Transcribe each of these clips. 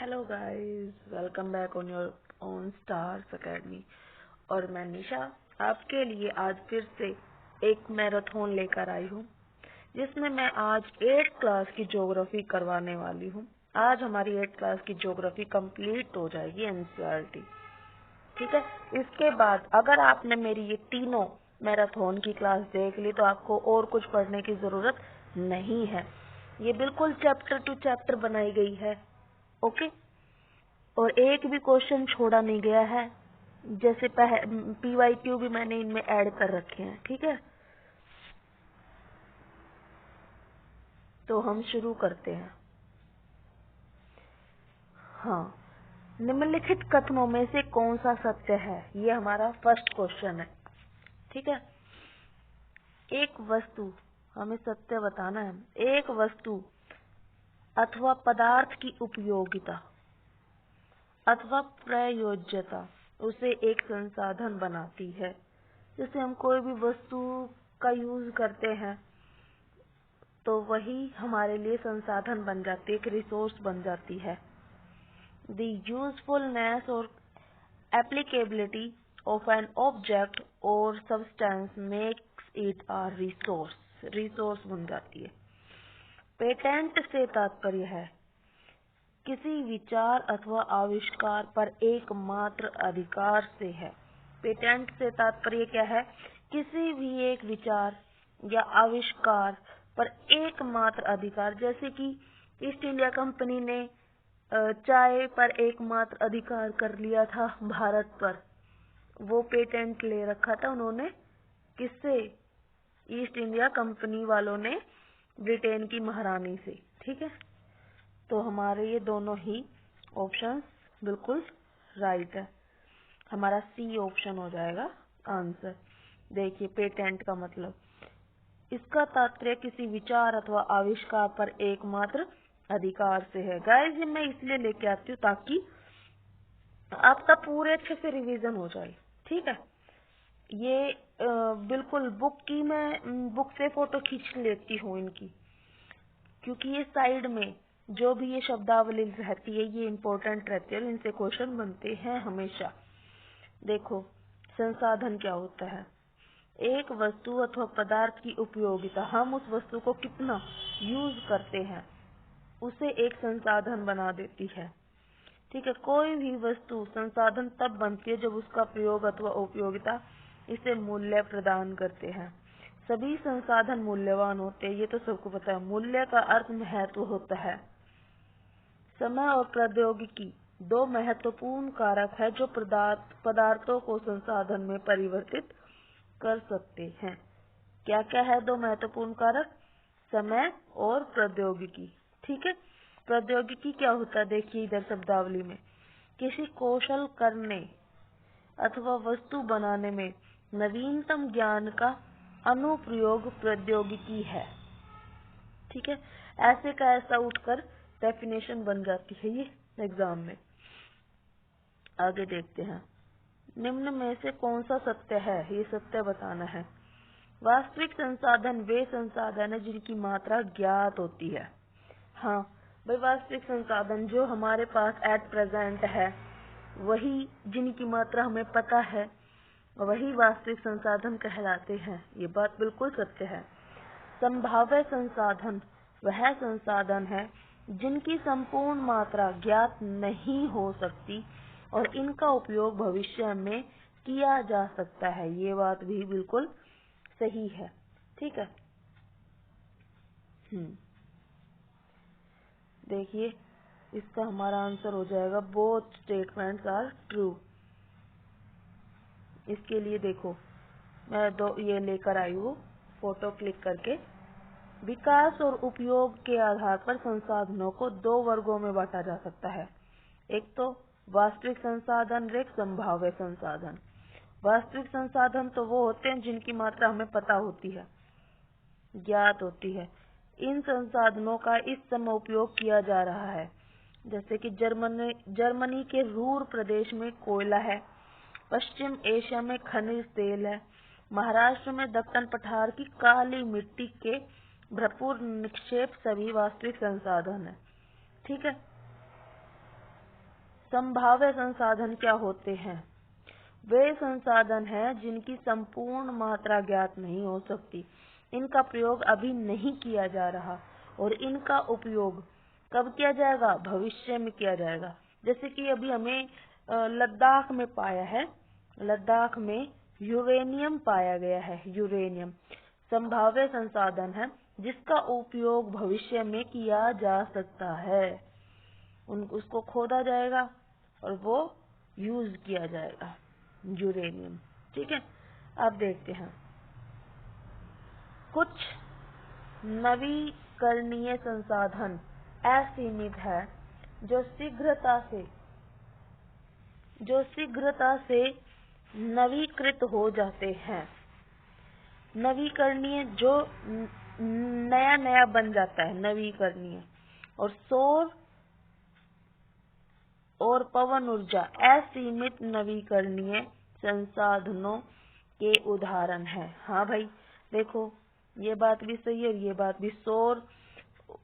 Hello guys, welcome back on your own stars academy. और मैं निशा आपके लिए आज फिर से एक मैराथन लेकर आई हूँ, जिसमें मैं आज 8th क्लास की ज्योग्राफी करवाने वाली हूँ। आज हमारी 8th क्लास की ज्योग्राफी कंप्लीट हो जाएगी एनसीईआरटी। ठीक है। इसके बाद अगर आपने मेरी ये तीनों मैराथन की क्लास देख ली तो आपको और कुछ पढ़ने की जरूरत नहीं है। ये बिल्कुल चैप्टर टू चैप्टर बनाई गई है। ओके। और एक भी क्वेश्चन छोड़ा नहीं गया है। जैसे PYQ भी मैंने इनमें ऐड कर रखे हैं। ठीक है, तो हम शुरू करते हैं। हाँ, निम्नलिखित कथनों में से कौन सा सत्य है, ये हमारा फर्स्ट क्वेश्चन है। ठीक है। एक वस्तु, हमें सत्य बताना है। एक वस्तु अथवा पदार्थ की उपयोगिता अथवा प्रयोज्यता उसे एक संसाधन बनाती है। जैसे हम कोई भी वस्तु का यूज करते हैं तो वही हमारे लिए संसाधन बन जाती है, एक रिसोर्स बन जाती है। द यूजफुलनेस और एप्लीकेबिलिटी ऑफ एन ऑब्जेक्ट और substance makes it a resource बन जाती है। पेटेंट से तात्पर्य है किसी विचार अथवा आविष्कार पर एकमात्र अधिकार से है। पेटेंट से तात्पर्य क्या है? किसी भी एक विचार या आविष्कार पर एकमात्र अधिकार। जैसे कि ईस्ट इंडिया कंपनी ने चाय पर एकमात्र अधिकार कर लिया था भारत पर। वो पेटेंट ले रखा था उन्होंने। किससे? ईस्ट इंडिया कंपनी वालों ने ब्रिटेन की महारानी से। ठीक है, तो हमारे ये दोनों ही ऑप्शंस बिल्कुल राइट है। हमारा सी ऑप्शन हो जाएगा आंसर। देखिए, पेटेंट का मतलब, इसका तात्पर्य किसी विचार अथवा आविष्कार पर एकमात्र अधिकार से है। गाइस, ये मैं इसलिए लेके आती हूँ ताकि आपका पूरे अच्छे से रिवीजन हो जाए। ठीक है। ये बिल्कुल बुक से फोटो खींच लेती हूँ इनकी, क्योंकि ये साइड में जो भी ये शब्दावली रहती है ये इम्पोर्टेंट रहती है और इनसे क्वेश्चन बनते हैं हमेशा। देखो, संसाधन क्या होता है? एक वस्तु अथवा पदार्थ की उपयोगिता, हम उस वस्तु को कितना यूज करते हैं, उसे एक संसाधन बना देती है। ठीक है। कोई भी वस्तु संसाधन तब बनती है जब उसका प्रयोग अथवा उपयोगिता इसे मूल्य प्रदान करते हैं। सभी संसाधन मूल्यवान होते हैं, ये तो सबको पता है। मूल्य का अर्थ महत्व होता है। समय और प्रौद्योगिकी दो महत्वपूर्ण कारक है जो पदार्थों को संसाधन में परिवर्तित कर सकते हैं। क्या क्या है दो महत्वपूर्ण कारक? समय और प्रौद्योगिकी। ठीक है। प्रौद्योगिकी क्या होता है? देखिए इधर शब्दावली में, किसी कौशल करने अथवा वस्तु बनाने में नवीनतम ज्ञान का अनुप्रयोग प्रौद्योगिकी है। ठीक है। ऐसे का ऐसा उठकर डेफिनेशन बन जाती है ये एग्जाम में। आगे देखते हैं, निम्न में से कौन सा सत्य है, ये सत्य बताना है। वास्तविक संसाधन वे संसाधन है जिनकी मात्रा ज्ञात होती है। हाँ भाई, वास्तविक संसाधन जो हमारे पास एट प्रेजेंट है, वही जिनकी मात्रा हमें पता है, वही वास्तविक संसाधन कहलाते हैं। ये बात बिल्कुल सत्य है। संभाव्य संसाधन वह संसाधन है जिनकी संपूर्ण मात्रा ज्ञात नहीं हो सकती और इनका उपयोग भविष्य में किया जा सकता है। ये बात भी बिल्कुल सही है। ठीक है। देखिए, इसका हमारा आंसर हो जाएगा बोथ स्टेटमेंट्स आर ट्रू। इसके लिए देखो, मैं दो ये लेकर आई हूँ फोटो क्लिक करके। विकास और उपयोग के आधार पर संसाधनों को दो वर्गों में बांटा जा सकता है। एक तो वास्तविक संसाधन और एक संभाव्य संसाधन। वास्तविक संसाधन तो वो होते हैं जिनकी मात्रा हमें पता होती है, ज्ञात होती है। इन संसाधनों का इस समय उपयोग किया जा रहा है। जैसे कि जर्मनी के रूर प्रदेश में कोयला है, पश्चिम एशिया में खनिज तेल है, महाराष्ट्र में दक्कन पठार की काली मिट्टी के भरपूर निक्षेप सभी वास्तविक संसाधन है। ठीक है। संभाव्य संसाधन क्या होते हैं? वे संसाधन हैं जिनकी संपूर्ण मात्रा ज्ञात नहीं हो सकती, इनका प्रयोग अभी नहीं किया जा रहा और इनका उपयोग कब किया जाएगा? भविष्य में किया जाएगा। जैसे कि अभी हमें लद्दाख में पाया है, लद्दाख में यूरेनियम पाया गया है। यूरेनियम संभाव्य संसाधन है जिसका उपयोग भविष्य में किया जा सकता है। उसको खोदा जाएगा और वो यूज किया जाएगा, यूरेनियम। ठीक है, अब देखते हैं कुछ नवीकरणीय संसाधन असीमित है जो शीघ्रता से नवीकृत हो जाते हैं। नवीकरणीय जो नया नया बन जाता है, नवीकरणीय। और सौर और पवन ऊर्जा असीमित नवीकरणीय संसाधनों के उदाहरण है। हाँ भाई देखो, ये बात भी सही है और ये बात भी। सौर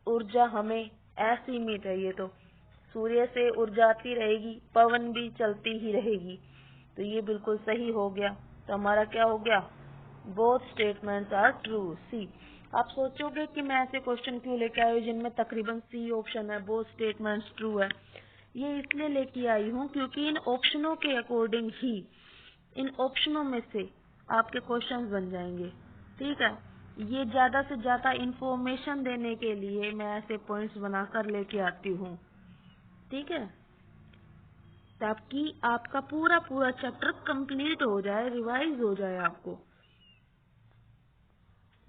ऊर्जा हमें असीमित है, ये तो सूर्य से ऊर्जा आती रहेगी, पवन भी चलती ही रहेगी, तो ये बिल्कुल सही हो गया। तो हमारा क्या हो गया? Both statements are true. C. आप सोचोगे कि मैं ऐसे क्वेश्चन क्यों लेके आई हूँ जिनमें तकरीबन सी ऑप्शन है, बोथ स्टेटमेंट्स ट्रू है। ये इसलिए लेके आई हूँ क्योंकि इन ऑप्शनों के अकॉर्डिंग ही, इन ऑप्शनों में से आपके क्वेश्चन बन जाएंगे। ठीक है, ये ज्यादा से ज्यादा इंफॉर्मेशन देने के लिए मैं ऐसे पॉइंट्स बनाकर लेके आती हूँ। ठीक है, ताकि आपका पूरा चैप्टर कंप्लीट हो जाए, रिवाइज हो जाए आपको।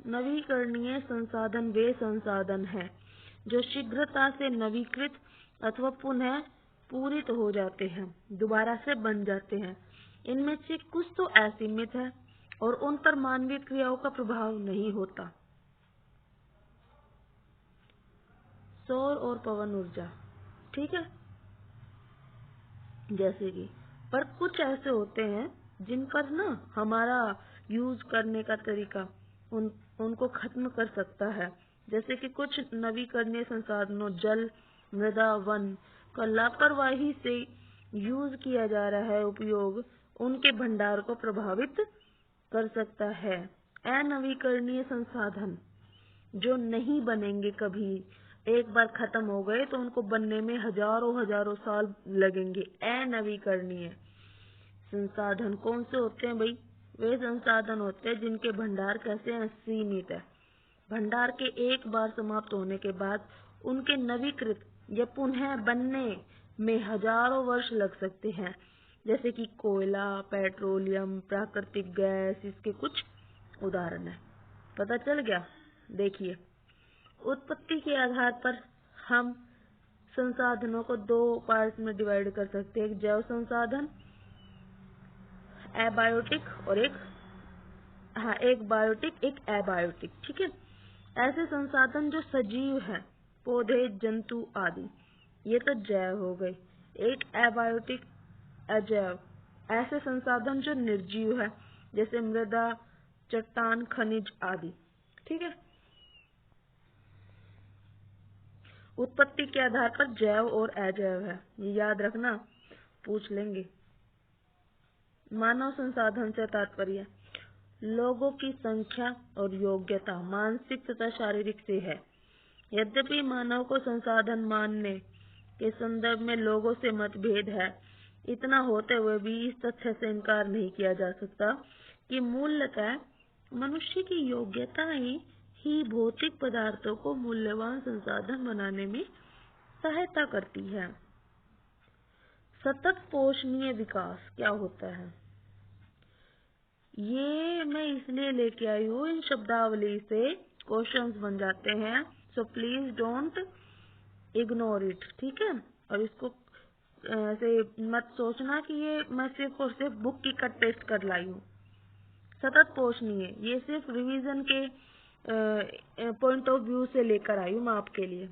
नवीकरणीय संसाधन वे संसाधन हैं जो शीघ्रता से नवीकृत अथवा पुनः पूरित हो जाते हैं, दोबारा से बन जाते हैं। इनमें से कुछ तो असीमित है और उन पर मानवीय क्रियाओं का प्रभाव नहीं होता। सौर और पवन ऊर्जा, ठीक है, जैसे कि। पर कुछ ऐसे होते हैं जिन पर ना हमारा यूज करने का तरीका उनको खत्म कर सकता है। जैसे कि कुछ नवीकरणीय संसाधनों, जल, मृदा, वन का लापरवाही से यूज किया जा रहा है उपयोग उनके भंडार को प्रभावित कर सकता है। अनवीकरणीय संसाधन जो नहीं बनेंगे कभी, एक बार खत्म हो गए तो उनको बनने में हजारों साल लगेंगे। अनवीकरणीय संसाधन कौन से होते हैं भाई? वे संसाधन होते हैं जिनके भंडार कैसे हैं? सीमित है। भंडार के एक बार समाप्त होने के बाद उनके नवीकृत या पुनः बनने में हजारों वर्ष लग सकते हैं। जैसे कि कोयला, पेट्रोलियम, प्राकृतिक गैस, इसके कुछ उदाहरण है। पता चल गया? देखिए, उत्पत्ति के आधार पर हम संसाधनों को दो पार्ट में डिवाइड कर सकते हैं। एक जैव संसाधन, एबायोटिक, और एक बायोटिक, एक एबायोटिक। ठीक है, ऐसे संसाधन जो सजीव हैं, पौधे, जंतु आदि, ये तो जैव हो गए। एक एबायोटिक, अजैव, ऐसे संसाधन जो निर्जीव है, जैसे मृदा, चट्टान, खनिज आदि। ठीक है, उत्पत्ति के आधार पर जैव और अजैव है, ये याद रखना, पूछ लेंगे। मानव संसाधन से तात्पर्य लोगों की संख्या और योग्यता मानसिक तथा शारीरिक से है। यद्यपि मानव को संसाधन मानने के संदर्भ में लोगों से मतभेद है, इतना होते हुए भी इस तथ्य से इनकार नहीं किया जा सकता कि मूलतः मनुष्य की योग्यता ही भौतिक पदार्थों को मूल्यवान संसाधन बनाने में सहायता करती है। सतत पोषणीय विकास क्या होता है? ये मैं इसलिए लेके आई हूँ, इन शब्दावली से क्वेश्चंस बन जाते हैं, so please don't ignore it. ठीक है, और इसको ऐसे मत सोचना कि ये मैं सिर्फ और सिर्फ बुक की कट पेस्ट कर लाई हूँ। सतत पोषणीय, ये सिर्फ रिवीजन के पॉइंट ऑफ व्यू से लेकर आई हूँ मैं आपके लिए।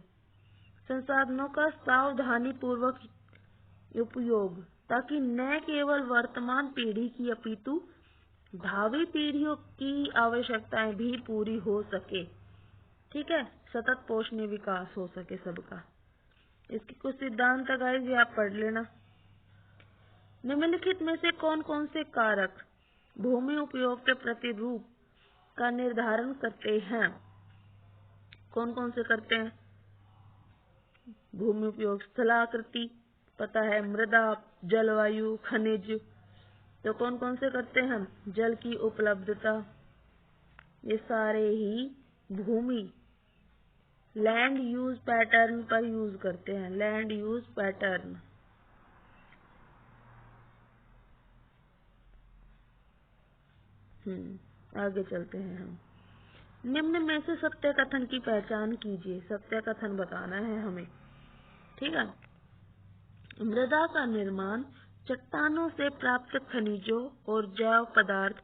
संसाधनों का सावधानी पूर्वक उपयोग ताकि न केवल वर्तमान पीढ़ी की अपितु भावी पीढ़ियों की आवश्यकताएं भी पूरी हो सके। ठीक है, सतत पोषणीय विकास हो सके सबका। इसके कुछ सिद्धांत गाइस, ये आप पढ़ लेना। निम्नलिखित में से कौन कौन से कारक भूमि उपयोग के प्रतिरूप का निर्धारण करते हैं? कौन कौन से करते हैं? भूमि उपयोग, स्थलाकृति पता है, मृदा, जलवायु, खनिज, तो कौन कौन से करते हैं? जल की उपलब्धता, ये सारे ही भूमि लैंड यूज पैटर्न पर यूज करते हैं। Land use pattern. आगे चलते हैं हम। निम्न में से सत्य कथन की पहचान कीजिए। सत्य कथन बताना है हमें, ठीक है। मृदा का निर्माण चट्टानों से प्राप्त खनिजों और जैव पदार्थ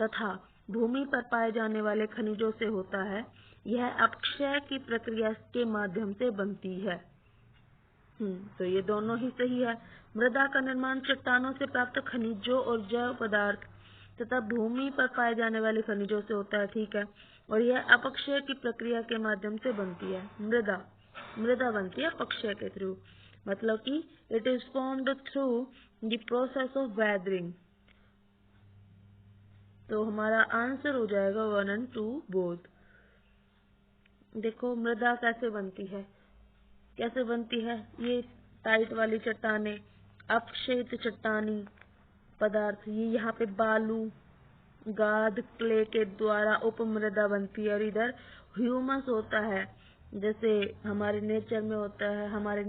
तथा भूमि पर पाए जाने वाले खनिजों से होता है। यह अपक्षय की प्रक्रिया के माध्यम से बनती है। तो ये दोनों ही सही है। मृदा का निर्माण चट्टानों से प्राप्त खनिजों और जैव पदार्थ तथा भूमि पर पाए जाने वाले खनिजों से होता है, ठीक है। और यह अपक्षय की प्रक्रिया के माध्यम से बनती है। मृदा बनती है अपक्षय के थ्रू, मतलब कि it is formed through the process of weathering. तो हमारा आंसर हो जाएगा 1 और 2 बोथ। देखो मृदा कैसे बनती है, कैसे बनती है? ये टाइट वाली चट्टाने, अपक्षयित चट्टानी पदार्थ, ये यहाँ पे बालू, गाद, क्ले के द्वारा उपमृदा बनती है। और इधर ह्यूमस होता है, जैसे हमारे नेचर में होता है, हमारे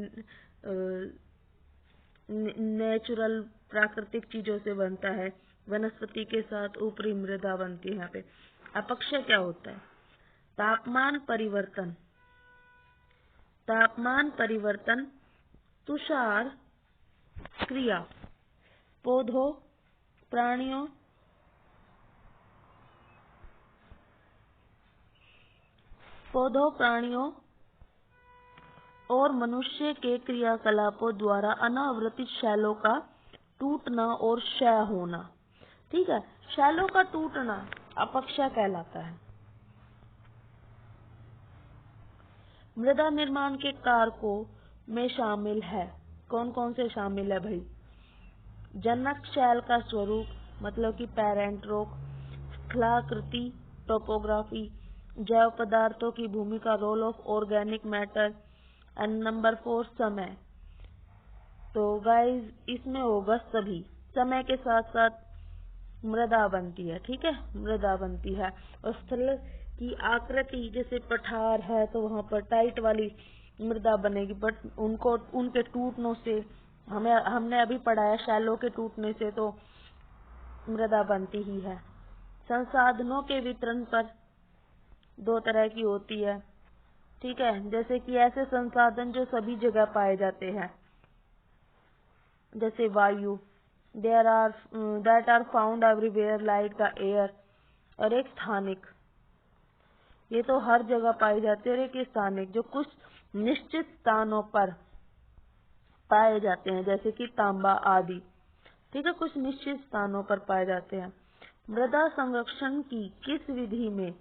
नेचुरल प्राकृतिक चीजों से बनता है। वनस्पति के साथ ऊपरी मृदा बनती है। यहाँ पे अपक्षय क्या होता है? तापमान परिवर्तन, तुषार क्रिया, पौधों, प्राणियों और मनुष्य के क्रियाकलापों द्वारा अनावृत शैलों का टूटना और क्षय होना, ठीक है। शैलों का टूटना अपक्षय कहलाता है। मृदा निर्माण के कारकों में शामिल है, कौन कौन से शामिल है भाई? जनक शैल का स्वरूप, मतलब कि पेरेंट रॉक, स्थलाकृति, टोपोग्राफी, जैव पदार्थों की भूमिका, role of organic matter, and number 4 समय। तो गाइस इसमें होगा सभी। समय के साथ साथ मृदा बनती है, ठीक है, मृदा बनती है। और स्थल की आकृति, जैसे पठार है तो वहां पर टाइट वाली मृदा बनेगी, बट उनके टूटने से हमने अभी पढ़ा है, शैलों के टूटने से तो मृदा बनती ही है। संसाधनों के वितरण पर 2 तरह की होती है, ठीक है। जैसे कि ऐसे संसाधन जो सभी जगह पाए जाते हैं, जैसे वायु, that are found everywhere like the air। और एक स्थानिक, ये तो हर जगह पाई जाती है। और एक स्थानिक, जो कुछ निश्चित स्थानों पर पाए जाते हैं, जैसे कि तांबा आदि, ठीक है, कुछ निश्चित स्थानों पर पाए जाते हैं। मृदा संरक्षण की किस विधि में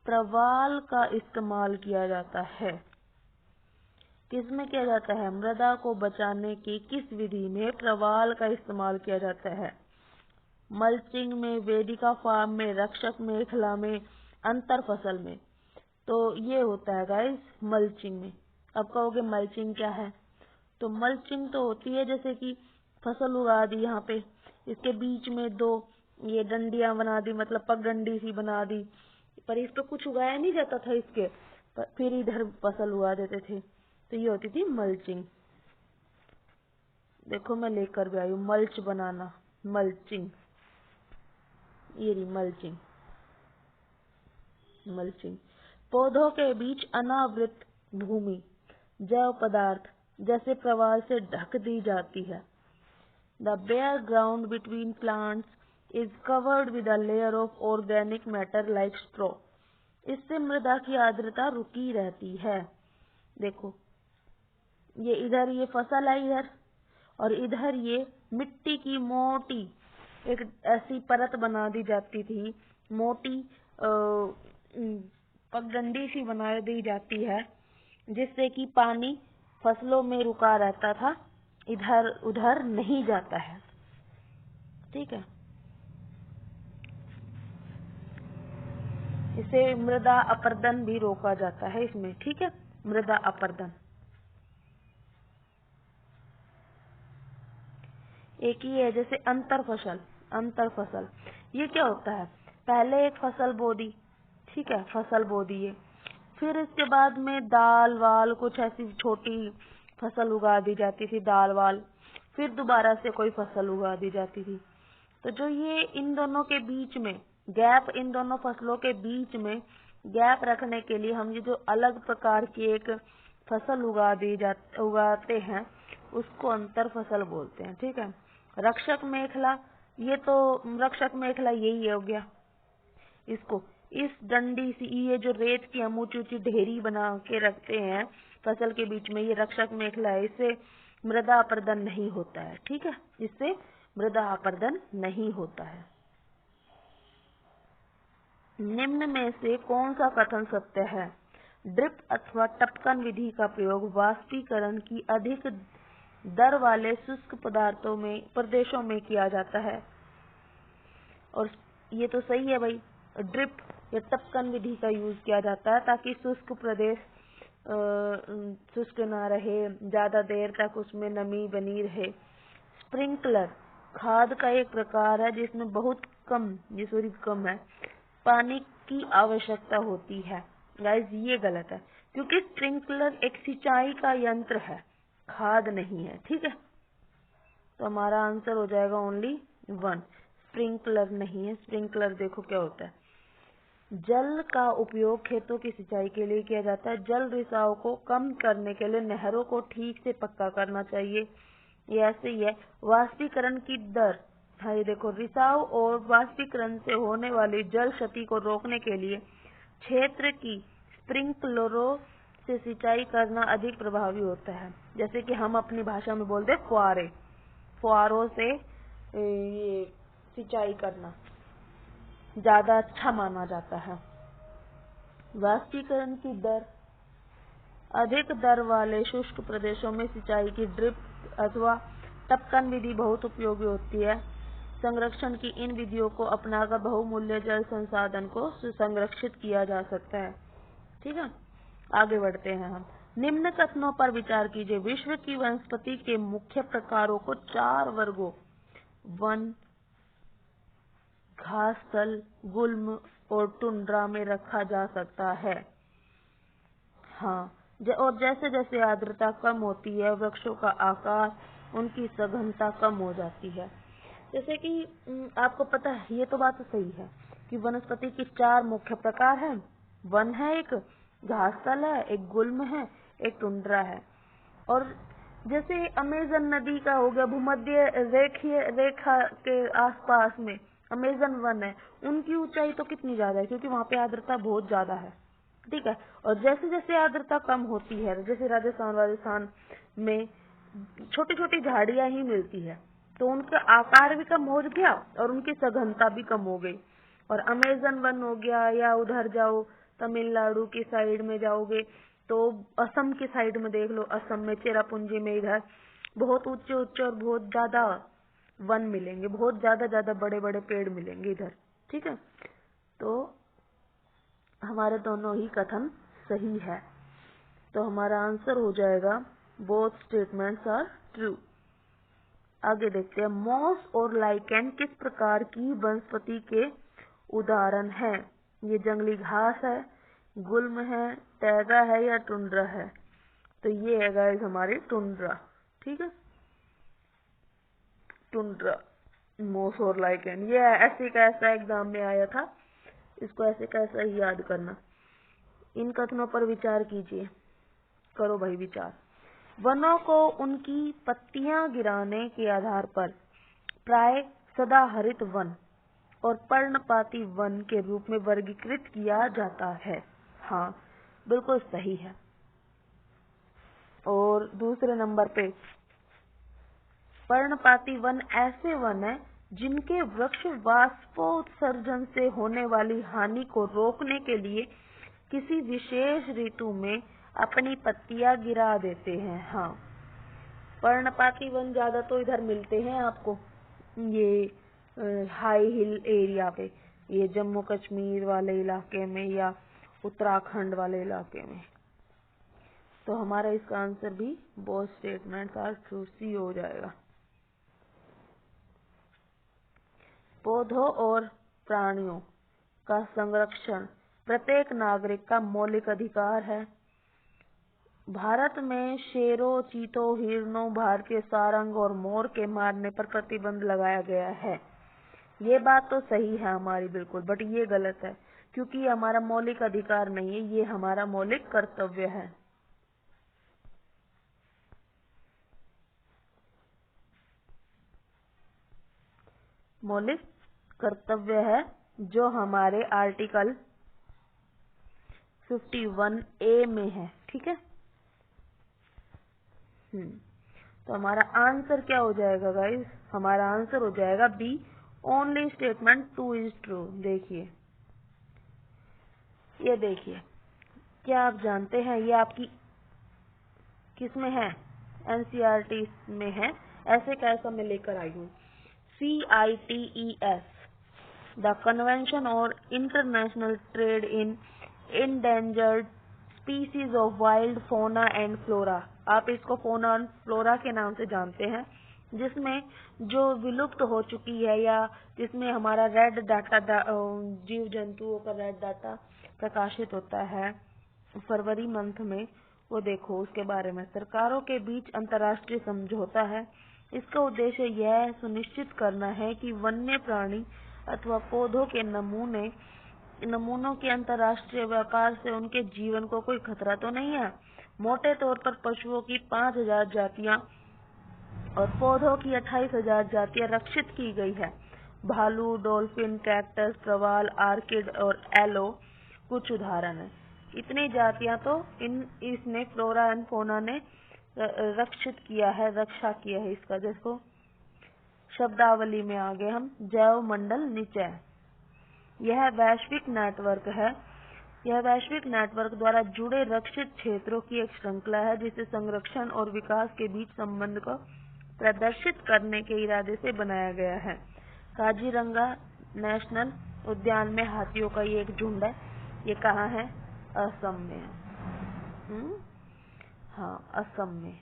प्रवाल का इस्तेमाल किया जाता है? किसमें किया जाता है? मृदा को बचाने की किस विधि में प्रवाल का इस्तेमाल किया जाता है? मल्चिंग में, वेदिका फार्म में, रक्षक मेखला में, अंतर फसल में। तो ये होता है गाइस मल्चिंग में। अब कहोगे मल्चिंग क्या है? तो मल्चिंग तो होती है जैसे कि फसल उगा दी, यहाँ पे इसके बीच में 2 ये डंडियां बना दी, मतलब पगडंडी सी बना दी, पर इस पे कुछ उगाया नहीं जाता था इसके, फिर इधर फसल उगा देते थे, तो ये होती थी मल्चिंग। देखो मैं लेकर भी आई हूँ मल्च बनाना, मल्चिंग, ये रही मल्चिंग। पौधों के बीच अनावृत भूमि जैव पदार्थ जैसे प्रवाल से ढक दी जाती है। The bare ground between plants is covered with a layer of organic matter like straw। इससे मृदा की आर्द्रता रुकी रहती है। देखो ये इधर ये फसल है इधर, और इधर ये मिट्टी की मोटी एक ऐसी परत बना दी जाती थी, मोटी पगडंडी सी बना दी जाती है, जिससे कि पानी फसलों में रुका रहता था, इधर उधर नहीं जाता है। ठीक है। इसे मृदा अपरदन भी रोका जाता है इसमें, ठीक है, मृदा अपरदन। एक ही है जैसे अंतर फसल। अंतर फसल ये क्या होता है, पहले एक फसल बो दी, ठीक है, फसल बो दी है, फिर इसके बाद में दाल वाल कुछ ऐसी छोटी फसल उगा दी जाती थी, दाल वाल, फिर दोबारा से कोई फसल उगा दी जाती थी। तो जो ये इन दोनों के बीच में गैप, इन दोनों फसलों के बीच में गैप रखने के लिए हम ये जो अलग प्रकार की एक फसल उगाते हैं उसको अंतर फसल बोलते हैं, ठीक है। रक्षक मेखला, ये तो रक्षक मेखला यही हो गया। इसको इस डंडी सी, ये जो रेत की हम ऊंची ऊंची ढेरी बना के रखते हैं फसल के बीच में, ये रक्षक मेखला है, इससे मृदा अपरदन नहीं होता है, ठीक है, इससे मृदा अपरदन नहीं होता है। निम्न में से कौन सा कथन सत्य है? ड्रिप अथवा टपकन विधि का प्रयोग वाष्पीकरण की अधिक दर वाले शुष्क प्रदेशों में किया जाता है। और ये तो सही है भाई, ड्रिप या टपकन विधि का यूज किया जाता है ताकि शुष्क प्रदेश शुष्क ना रहे, ज्यादा देर तक उसमें नमी बनी रहे। स्प्रिंकलर खाद का एक प्रकार है जिसमें बहुत कम, ये सॉरी कम है, पानी की आवश्यकता होती है। गाइस ये गलत है क्योंकि स्प्रिंकलर एक सिंचाई का यंत्र है, खाद नहीं है, ठीक है। तो हमारा आंसर हो जाएगा ओनली 1, स्प्रिंकलर नहीं है। स्प्रिंकलर देखो क्या होता है, जल का उपयोग खेतों की सिंचाई के लिए किया जाता है। जल रिसाव को कम करने के लिए नहरों को ठीक से पक्का करना चाहिए, ये ऐसे ही है। वाष्पीकरण की दर, हाँ ये देखो, रिसाव और वाष्पीकरण से होने वाली जल क्षति को रोकने के लिए क्षेत्र की स्प्रिंकलरों से सिंचाई करना अधिक प्रभावी होता है। जैसे कि हम अपनी भाषा में बोलते हैं फुहारे, फुहारों से ये सिंचाई करना ज्यादा अच्छा माना जाता है। वाष्पीकरण की दर, अधिक दर वाले शुष्क प्रदेशों में सिंचाई की ड्रिप अथवा टपकन विधि बहुत उपयोगी होती है। संरक्षण की इन विधियों को अपनाकर बहुमूल्य जल संसाधन को संरक्षित किया जा सकता है, ठीक है। आगे बढ़ते हैं हम। निम्न कथनों पर विचार कीजिए। विश्व की वनस्पति के मुख्य प्रकारों को 4 वर्गों वन, घासस्थल, गुल्म और टुंड्रा में रखा जा सकता है। हाँ, और जैसे जैसे आर्द्रता कम होती है वृक्षों का आकार, उनकी सघनता कम हो जाती है। जैसे कि आपको पता है, ये तो बात तो सही है कि वनस्पति की 4 मुख्य प्रकार हैं। वन है एक, घासस्थल है एक, गुल्म है एक, टुंड्रा है। और जैसे अमेजन नदी का हो गया, भूमध्य रेखा के आसपास में अमेजन वन है, उनकी ऊंचाई तो कितनी ज्यादा है क्योंकि वहाँ पे आर्द्रता बहुत ज्यादा है, ठीक है। और जैसे जैसे आर्द्रता कम होती है, जैसे राजस्थान में छोटी छोटी झाड़ियां ही मिलती है, तो उनका आकार भी कम हो गया और उनकी सघनता भी कम हो गई। और अमेजन वन हो गया, या उधर जाओ तमिलनाडु की साइड में जाओगे तो असम की साइड में देख लो, असम में चेरापूंजी में इधर बहुत ऊंचे ऊंचे और बहुत ज्यादा वन मिलेंगे, बहुत ज्यादा बड़े बड़े पेड़ मिलेंगे इधर, ठीक है। तो हमारे दोनों ही कथन सही है, तो हमारा आंसर हो जाएगा बोथ स्टेटमेंट्स आर ट्रू। आगे देखते हैं, मॉस और लाइकेन किस प्रकार की वनस्पति के उदाहरण हैं? ये जंगली घास है, गुल्म है, टैगा है या टुंड्रा है? तो ये है गाइस हमारी टुंड्रा, ठीक है, टुंड्रा, मॉस और लाइकेन। ये ऐसे का ऐसा एग्जाम में आया था, इसको ऐसे का ऐसा ही याद करना। इन कथनों पर विचार कीजिए, करो भाई विचार। वनों को उनकी पत्तियां गिराने के आधार पर प्राय सदाहरित वन और पर्णपाती वन के रूप में वर्गीकृत किया जाता है। हाँ, बिल्कुल सही है। और दूसरे नंबर पे पर्णपाती वन ऐसे वन है जिनके वृक्ष वाष्पोत्सर्जन से होने वाली हानि को रोकने के लिए किसी विशेष ऋतु में अपनी पत्तियां गिरा देते हैं। हाँ, पर्णपाती वन ज्यादा तो इधर मिलते हैं आपको, ये हाई हिल एरिया पे, ये जम्मू कश्मीर वाले इलाके में या उत्तराखंड वाले इलाके में। तो हमारा इसका आंसर भी बोथ स्टेटमेंट्स आर ट्रू, सी हो जाएगा। पौधों और प्राणियों का संरक्षण प्रत्येक नागरिक का मौलिक अधिकार है। भारत में शेरों, चीतों, हिरणों, भारतीय सारंग और मोर के मारने पर प्रतिबंध लगाया गया है। ये बात तो सही है हमारी बिल्कुल, बट ये गलत है क्योंकि ये हमारा मौलिक अधिकार नहीं है, ये हमारा मौलिक कर्तव्य है। मौलिक कर्तव्य है जो हमारे आर्टिकल 51A में है, ठीक है। तो हमारा आंसर क्या हो जाएगा गाइस? हमारा आंसर हो जाएगा B, only statement 2 is true. देखिए, ये देखिए, क्या आप जानते हैं ये आपकी किस में है? एनसीईआरटी में है। ऐसे कैसा मैं लेकर आई हूँ, CITES, द कन्वेंशन और international trade in endangered species of wild फोना एंड फ्लोरा। आप इसको फोना और फ्लोरा के नाम से जानते हैं, जिसमें जो विलुप्त हो चुकी है या जिसमें हमारा रेड डाटा जीव जंतुओं का रेड डाटा प्रकाशित होता है फरवरी मंथ में, वो देखो उसके बारे में। सरकारों के बीच अंतर्राष्ट्रीय समझौता है। इसका उद्देश्य यह सुनिश्चित करना है कि वन्य प्राणी अथवा पौधों के नमूनों के अंतर्राष्ट्रीय व्यापार से उनके जीवन को कोई खतरा तो नहीं है। मोटे तौर पर पशुओं की 5000 जातियां और पौधों की 28,000 जातियां रक्षित की गई है। भालू, डॉल्फिन, कैक्टस, प्रवाल, आर्किड और एलो कुछ उदाहरण है। इतनी जातियां तो इसने फ्लोरा एंड फौना ने रक्षित किया है, रक्षा किया है इसका। देखो शब्दावली में आगे हम जैव मंडल निचय, यह वैश्विक नेटवर्क है। यह वैश्विक नेटवर्क द्वारा जुड़े रक्षित क्षेत्रों की एक श्रृंखला है जिसे संरक्षण और विकास के बीच संबंध को प्रदर्शित करने के इरादे से बनाया गया है। काजीरंगा नेशनल उद्यान में हाथियों का ये एक झुंड है। ये कहाँ है? असम में है। हाँ, असम में।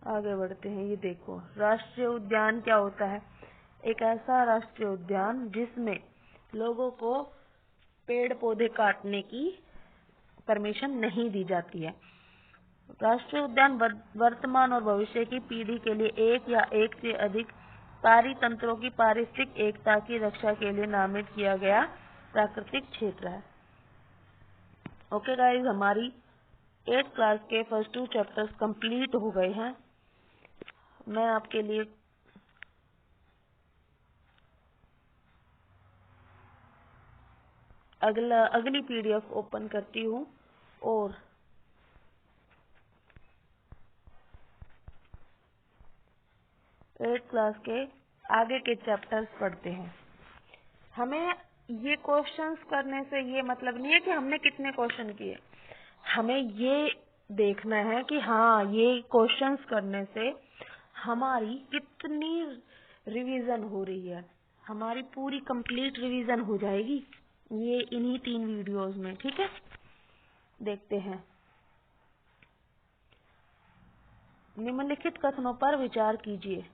आगे बढ़ते हैं। ये देखो, राष्ट्रीय उद्यान क्या होता है? एक ऐसा राष्ट्रीय उद्यान जिसमें लोगों को पेड़ पौधे काटने की परमिशन नहीं दी जाती है। राष्ट्रीय उद्यान वर्तमान और भविष्य की पीढ़ी के लिए एक या एक से अधिक पारितंत्रों की पारिस्थितिक एकता की रक्षा के लिए नामित किया गया प्राकृतिक क्षेत्र है। ओके गाइस, हमारी 8th क्लास के फर्स्ट 2 चैप्टर्स कंप्लीट हो गए हैं। मैं आपके लिए अगली PDF ओपन करती हूँ और एट क्लास के आगे के चैप्टर्स पढ़ते हैं। हमें ये क्वेश्चंस करने से ये मतलब नहीं है कि हमने कितने क्वेश्चन किए, हमें ये देखना है कि हाँ, ये क्वेश्चंस करने से हमारी कितनी रिवीजन हो रही है। हमारी पूरी कंप्लीट रिवीजन हो जाएगी ये इन्हीं 3 वीडियोस में, ठीक है। देखते हैं। निम्नलिखित कथनों पर विचार कीजिए।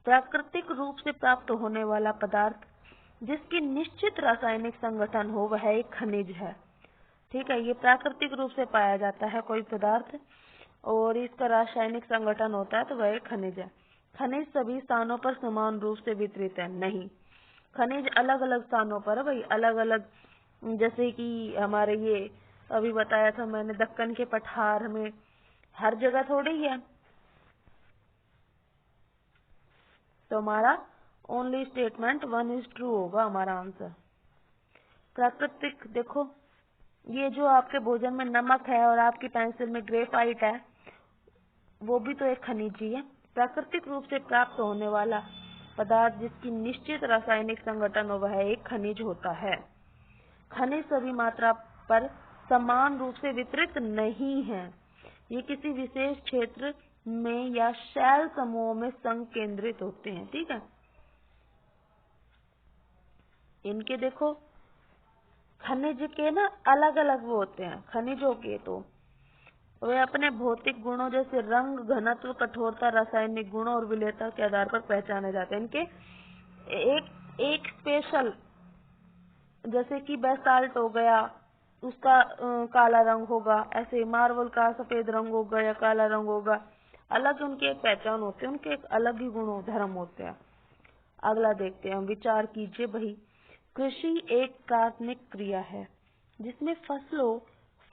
प्राकृतिक रूप से प्राप्त होने वाला पदार्थ जिसकी निश्चित रासायनिक संगठन हो वह एक खनिज है। ठीक है, ये प्राकृतिक रूप से पाया जाता है कोई पदार्थ और इसका रासायनिक संगठन होता है तो वह एक खनिज है। खनिज सभी स्थानों पर समान रूप से वितरित है? नहीं, खनिज अलग अलग स्थानों पर है भाई, अलग अलग। जैसे कि हमारे ये अभी बताया था मैंने, दक्कन के पठार में हर जगह थोड़ी है। तो हमारा ओनली स्टेटमेंट 1 इज ट्रू होगा हमारा आंसर। प्राकृतिक, देखो ये जो आपके भोजन में नमक है और आपकी पेंसिल में ग्रेफाइट है, वो भी तो एक खनिज ही है। प्राकृतिक रूप से प्राप्त होने वाला पदार्थ जिसकी निश्चित रासायनिक संगठन हो वह एक खनिज होता है। खनिज सभी मात्रा पर समान रूप से वितरित नहीं है। ये किसी विशेष क्षेत्र में या शैल समूहों में संकेंद्रित होते हैं। ठीक है, इनके देखो खनिज के ना अलग अलग वो होते हैं, खनिजों के तो वे अपने भौतिक गुणों जैसे रंग, घनत्व, कठोरता, रासायनिक गुणों और विलेयता के आधार पर पहचाने जाते हैं। इनके एक स्पेशल, जैसे कि बेसाल्ट हो गया, उसका काला रंग होगा, ऐसे मार्बल का सफेद रंग होगा या काला रंग होगा, अलग उनकी एक पहचान होती है, उनके एक अलग ही गुण धर्म होते हैं। अगला देखते हैं, विचार कीजिए भाई। कृषि एक प्राथमिक क्रिया है जिसमें फसलों,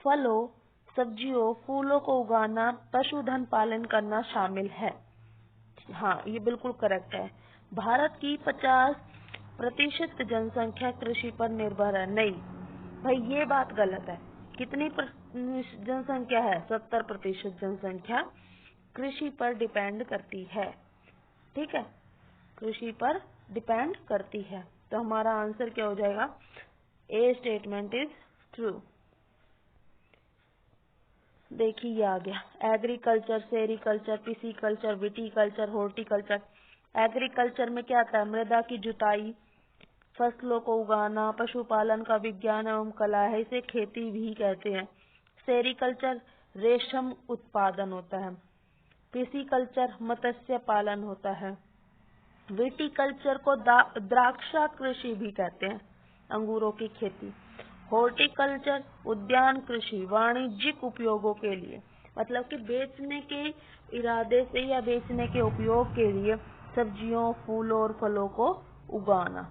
फलों, सब्जियों, फूलों को उगाना, पशुधन पालन करना शामिल है। हाँ, ये बिल्कुल करेक्ट है। भारत की 50% जनसंख्या कृषि पर निर्भर है। नहीं भाई, ये बात गलत है। कितनी जनसंख्या है? 70% जनसंख्या कृषि पर डिपेंड करती है। ठीक है, कृषि पर डिपेंड करती है। तो हमारा आंसर क्या हो जाएगा? ए स्टेटमेंट इज ट्रू। देखिए ये आ गया, agriculture, sericulture, pisciculture, viticulture, horticulture. Agriculture में क्या आता है? मृदा की जुताई, फसलों को उगाना, पशुपालन का विज्ञान एवं कला है, इसे खेती भी कहते हैं। सेरिकल्चर रेशम उत्पादन होता है। पिसीकल्चर मत्स्य पालन होता है। विटीकल्चर को द्राक्षा कृषि भी कहते हैं, अंगूरों की खेती। हॉर्टिकल्चर उद्यान कृषि, वाणिज्यिक उपयोगों के लिए, मतलब कि बेचने के इरादे से या बेचने के उपयोग के लिए सब्जियों, फूलों और फलों को उगाना।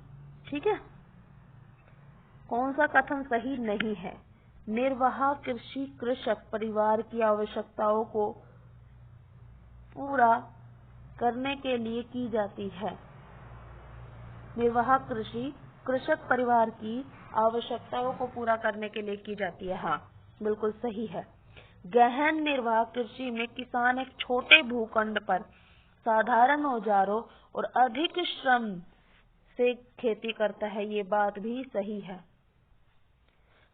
ठीक है, कौन सा कथन सही नहीं है? निर्वाह कृषि कृषक परिवार की आवश्यकताओं को पूरा करने के लिए की जाती है। निर्वाह कृषि कृषक परिवार की आवश्यकताओं को पूरा करने के लिए की जाती है। हाँ, बिल्कुल सही है। गहन निर्वाह कृषि में किसान एक छोटे भूखंड पर साधारण औजारों और अधिक श्रम से खेती करता है। ये बात भी सही है।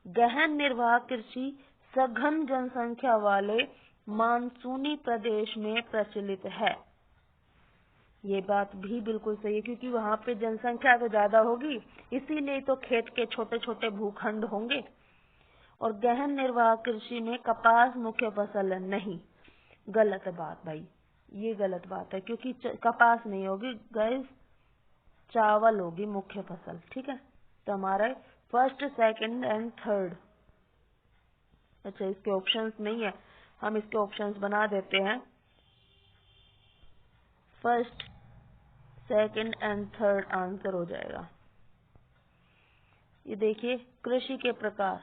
गहन निर्वाह कृषि सघन जनसंख्या वाले मानसूनी प्रदेश में प्रचलित है। ये बात भी बिल्कुल सही है, क्योंकि वहाँ पे जनसंख्या तो ज्यादा होगी, इसीलिए तो खेत के छोटे छोटे भूखंड होंगे। और गहन निर्वाह कृषि में कपास मुख्य फसल नहीं, गलत बात भाई, ये गलत बात है, क्योंकि कपास नहीं होगी गाइस, चावल होगी मुख्य फसल। ठीक है, तो हमारा फर्स्ट, सेकंड एंड थर्ड। अच्छा, इसके ऑप्शंस नहीं है, हम इसके ऑप्शंस बना देते हैं। First, second and third answer हो जाएगा। ये देखिए, कृषि के प्रकार,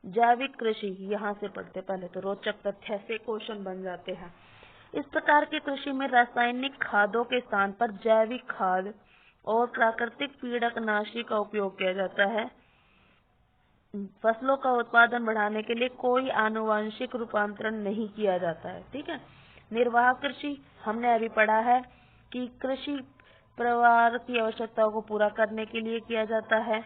जैविक कृषि, यहाँ से पढ़ते पहले तो रोचक तथ्य से क्वेश्चन बन जाते हैं। इस प्रकार की कृषि में रासायनिक खादों के स्थान पर जैविक खाद और प्राकृतिक कीटनाशी का उपयोग किया जाता है। फसलों का उत्पादन बढ़ाने के लिए कोई आनुवांशिक रूपांतरण नहीं किया जाता है। ठीक है, निर्वाह कृषि हमने अभी पढ़ा है कि कृषि परिवार की आवश्यकताओं को पूरा करने के लिए किया जाता है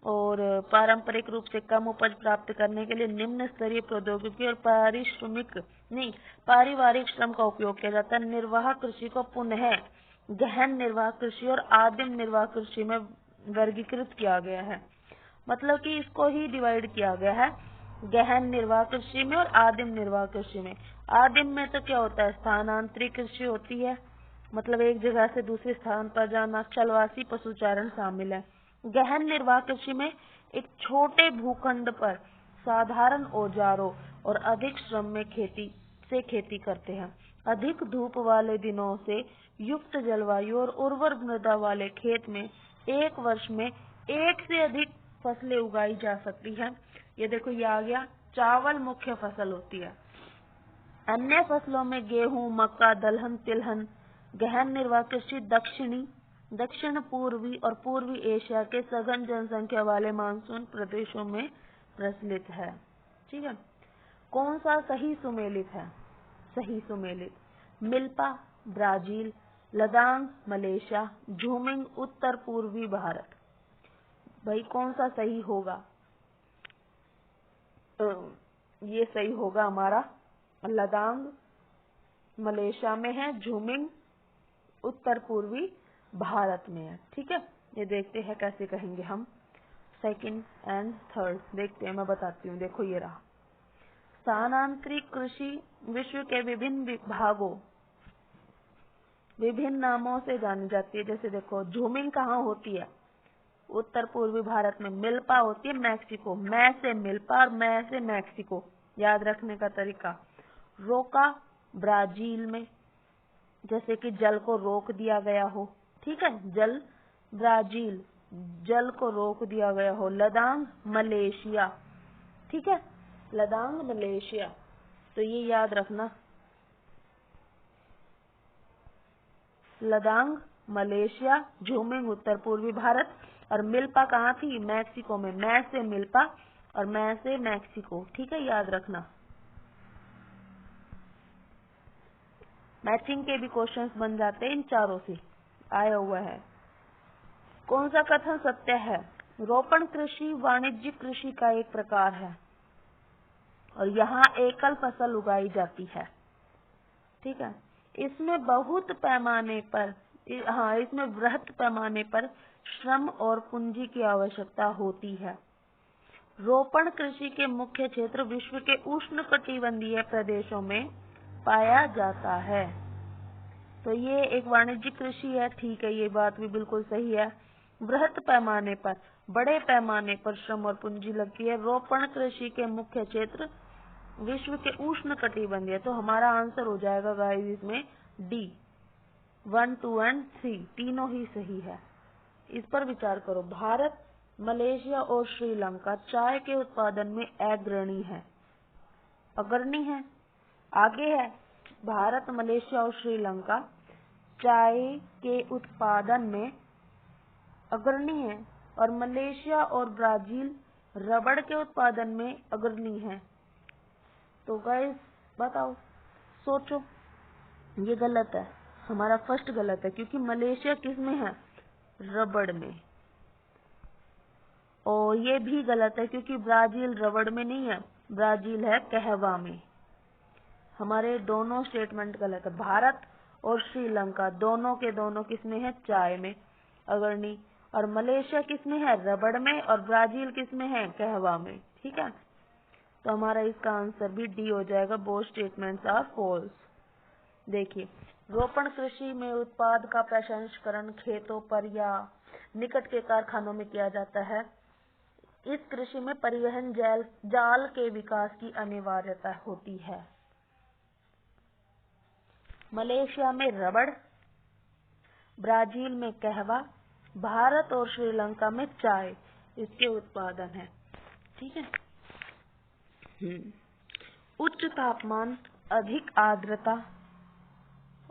और पारंपरिक रूप से कम उपज प्राप्त करने के लिए निम्न स्तरीय प्रौद्योगिकी और पारिवारिक श्रम का उपयोग किया जाता है। निर्वाह कृषि को पुनः गहन निर्वाह कृषि और आदिम निर्वाह कृषि में वर्गीकृत किया गया है। मतलब कि इसको ही डिवाइड किया गया है गहन निर्वाह कृषि में और आदिम निर्वाह कृषि में। आदिम में तो क्या होता है? स्थानांतरित कृषि होती है, मतलब एक जगह से दूसरे स्थान पर जाना, चलवासी पशुचारण शामिल है। गहन निर्वाह कृषि में एक छोटे भूखंड पर साधारण औजारों और अधिक श्रम में खेती करते हैं। अधिक धूप वाले दिनों से युक्त जलवायु और उर्वर मृदा वाले खेत में एक वर्ष में एक से अधिक फसलें उगाई जा सकती हैं। ये देखो, ये आ गया, चावल मुख्य फसल होती है। अन्य फसलों में गेहूं, मक्का, दलहन, तिलहन। गहन निर्वाह कृषि दक्षिण पूर्वी और पूर्वी एशिया के सघन जनसंख्या वाले मानसून प्रदेशों में प्रचलित है। ठीक है, कौन सा सही सुमेलित है? सही सुमेलित, मिल्पा ब्राजील, लदांग मलेशिया, झूमिंग उत्तर पूर्वी भारत। भाई कौन सा सही होगा? ये सही होगा हमारा लदांग मलेशिया में है, झूमिंग उत्तर पूर्वी भारत में है। ठीक है, ये देखते हैं कैसे कहेंगे हम। सेकंड एंड थर्ड देखते हैं, मैं बताती हूँ। देखो ये रहा। स्थानांतरित कृषि विश्व के विभिन्न भागों विभिन्न नामों से जानी जाती है। जैसे देखो, झूमिंग कहाँ होती है? उत्तर पूर्वी भारत में। मिल्पा होती है मैक्सिको। मैं से मिल्पा और मैं से मैक्सिको, याद रखने का तरीका। रोका ब्राजील में, जैसे कि जल को रोक दिया गया हो। ठीक है, जल ब्राजील, जल को रोक दिया गया हो। लदांग मलेशिया। ठीक है, लदांग मलेशिया, तो ये याद रखना, लदांग मलेशिया, झूमिंग उत्तर पूर्वी भारत, और मिल्पा कहाँ थी? मैक्सिको में। मैं से मिल्पा और मैं से मैक्सिको। ठीक है, याद रखना। मैचिंग के भी क्वेश्चंस बन जाते हैं इन चारों से, आया हुआ है। कौन सा कथन सत्य है? रोपण कृषि वाणिज्यिक कृषि का एक प्रकार है और यहाँ एकल फसल उगाई जाती है। ठीक है, इसमें बहुत पैमाने पर, इसमें वृहत पैमाने पर श्रम और पूंजी की आवश्यकता होती है। रोपण कृषि के मुख्य क्षेत्र विश्व के उष्णकटिबंधीय प्रदेशों में पाया जाता है। तो ये एक वाणिज्यिक कृषि है। ठीक है, ये बात भी बिल्कुल सही है। वृहत पैमाने पर, बड़े पैमाने पर श्रम और पूंजी लगती है। रोपण कृषि के मुख्य क्षेत्र विश्व के उष्णकटिबंधीय, तो हमारा आंसर हो जाएगा गाइस इसमें डी। 1, 2 एंड 3 तीनों ही सही है। इस पर विचार करो। भारत, मलेशिया और श्रीलंका चाय के उत्पादन में अग्रणी है, अग्रणी है, आगे है। भारत, मलेशिया और श्रीलंका चाय के उत्पादन में अग्रणी है और मलेशिया और ब्राजील रबड़ के उत्पादन में अग्रणी है। तो गाइस बताओ, सोचो, ये गलत है, हमारा फर्स्ट गलत है, क्योंकि मलेशिया किस में है? रबड़ में। और ये भी गलत है क्योंकि ब्राजील रबड़ में नहीं है, ब्राजील है कहवा में। हमारे दोनों स्टेटमेंट गलत है। भारत और श्रीलंका दोनों के दोनों किस में है? चाय में अग्रणी। और मलेशिया किस में है? रबड़ में। और ब्राजील किस में है? कहवा में। ठीक है, तो हमारा इसका आंसर भी डी हो जाएगा। Both statements are false. देखिए, रोपण कृषि में उत्पाद का प्रसंस्करण खेतों पर या निकट के कारखानों में किया जाता है। इस कृषि में परिवहन जाल के विकास की अनिवार्यता होती है। मलेशिया में रबड़, ब्राजील में कहवा, भारत और श्रीलंका में चाय इसके उत्पादन है। ठीक है, उच्च तापमान, अधिक आर्द्रता,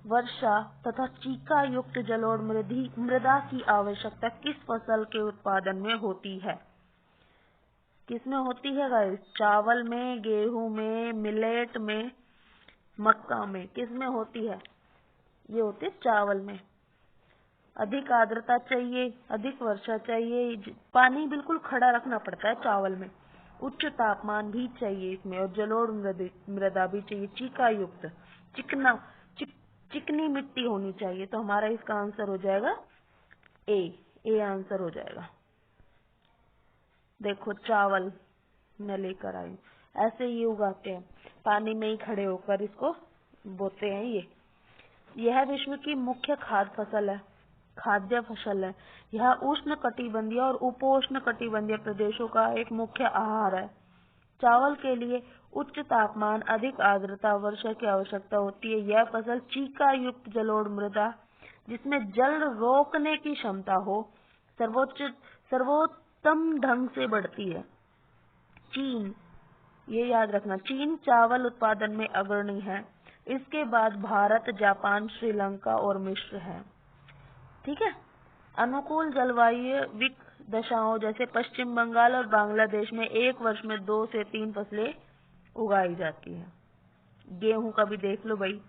वर्षा तथा चीका युक्त जलोढ़ मृदा की आवश्यकता किस फसल के उत्पादन में होती है? किसमें होती है गाइस? चावल में, गेहूं में, मिलेट में, मक्का में, किसमें होती है? ये होती है चावल में। अधिक आर्द्रता चाहिए, अधिक वर्षा चाहिए, पानी बिल्कुल खड़ा रखना पड़ता है चावल में। उच्च तापमान भी चाहिए इसमें और जलोढ़ मृदा भी चाहिए, चीका युक्त, चिकनी मिट्टी होनी चाहिए। तो हमारा इसका आंसर हो जाएगा ए आंसर हो जाएगा। देखो, चावल मैं लेकर आई, ऐसे ही उगाते हैं, पानी में ही खड़े होकर इसको बोते हैं। यह विश्व की मुख्य खाद्य फसल है। यह उष्ण कटिबंधीय और उपोष्ण कटिबंधीय प्रदेशों का एक मुख्य आहार है। चावल के लिए उच्च तापमान, अधिक आर्द्रता, वर्षा की आवश्यकता होती है। यह फसल चीका युक्त जलोढ़ मृदा जिसमें जल रोकने की क्षमता हो सर्वोत्तम ढंग से बढ़ती है। चीन, ये याद रखना, चीन चावल उत्पादन में अग्रणी है। इसके बाद भारत, जापान, श्रीलंका और मिस्र है। ठीक है, अनुकूल जलवायु दशाओं जैसे पश्चिम बंगाल और बांग्लादेश में एक वर्ष में 2 से 3 फसलें उगाई जाती है। गेहूं का भी देख लो भाई।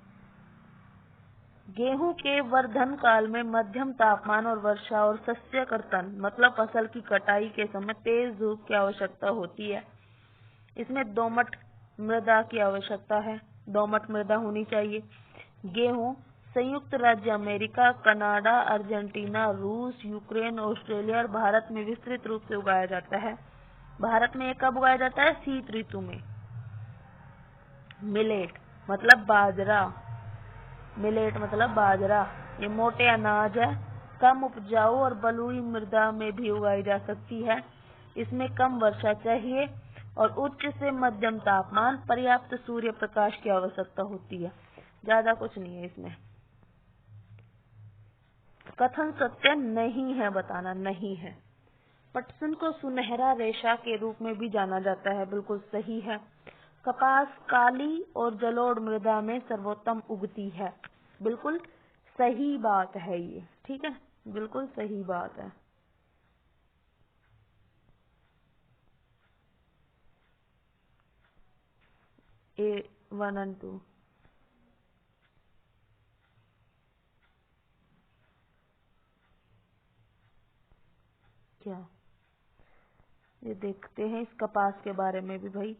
गेहूं के वर्धन काल में मध्यम तापमान और वर्षा और सस्य कर्तन मतलब फसल की कटाई के समय तेज धूप की आवश्यकता होती है। इसमें दोमट मृदा की आवश्यकता है, दोमट मृदा होनी चाहिए। गेहूं संयुक्त राज्य अमेरिका, कनाडा, अर्जेंटीना, रूस, यूक्रेन, ऑस्ट्रेलिया और भारत में विस्तृत रूप से उगाया जाता है। भारत में कब उगाया जाता है? शीत ऋतु में। मिलेट मतलब बाजरा, मिलेट मतलब बाजरा, ये मोटे अनाज है, कम उपजाऊ और बलुई मृदा में भी उगाई जा सकती है। इसमें कम वर्षा चाहिए और उच्च से मध्यम तापमान, पर्याप्त सूर्य प्रकाश की आवश्यकता होती है। ज्यादा कुछ नहीं है इसमें। कथन सत्य नहीं है, बताना नहीं है। पटसन को सुनहरा रेशा के रूप में भी जाना जाता है, बिल्कुल सही है। कपास काली और जलोढ़ मृदा में सर्वोत्तम उगती है, बिल्कुल सही बात है ये, ठीक है, बिल्कुल सही बात है। A1 और 2 क्या, ये देखते हैं इस कपास के बारे में भी भाई।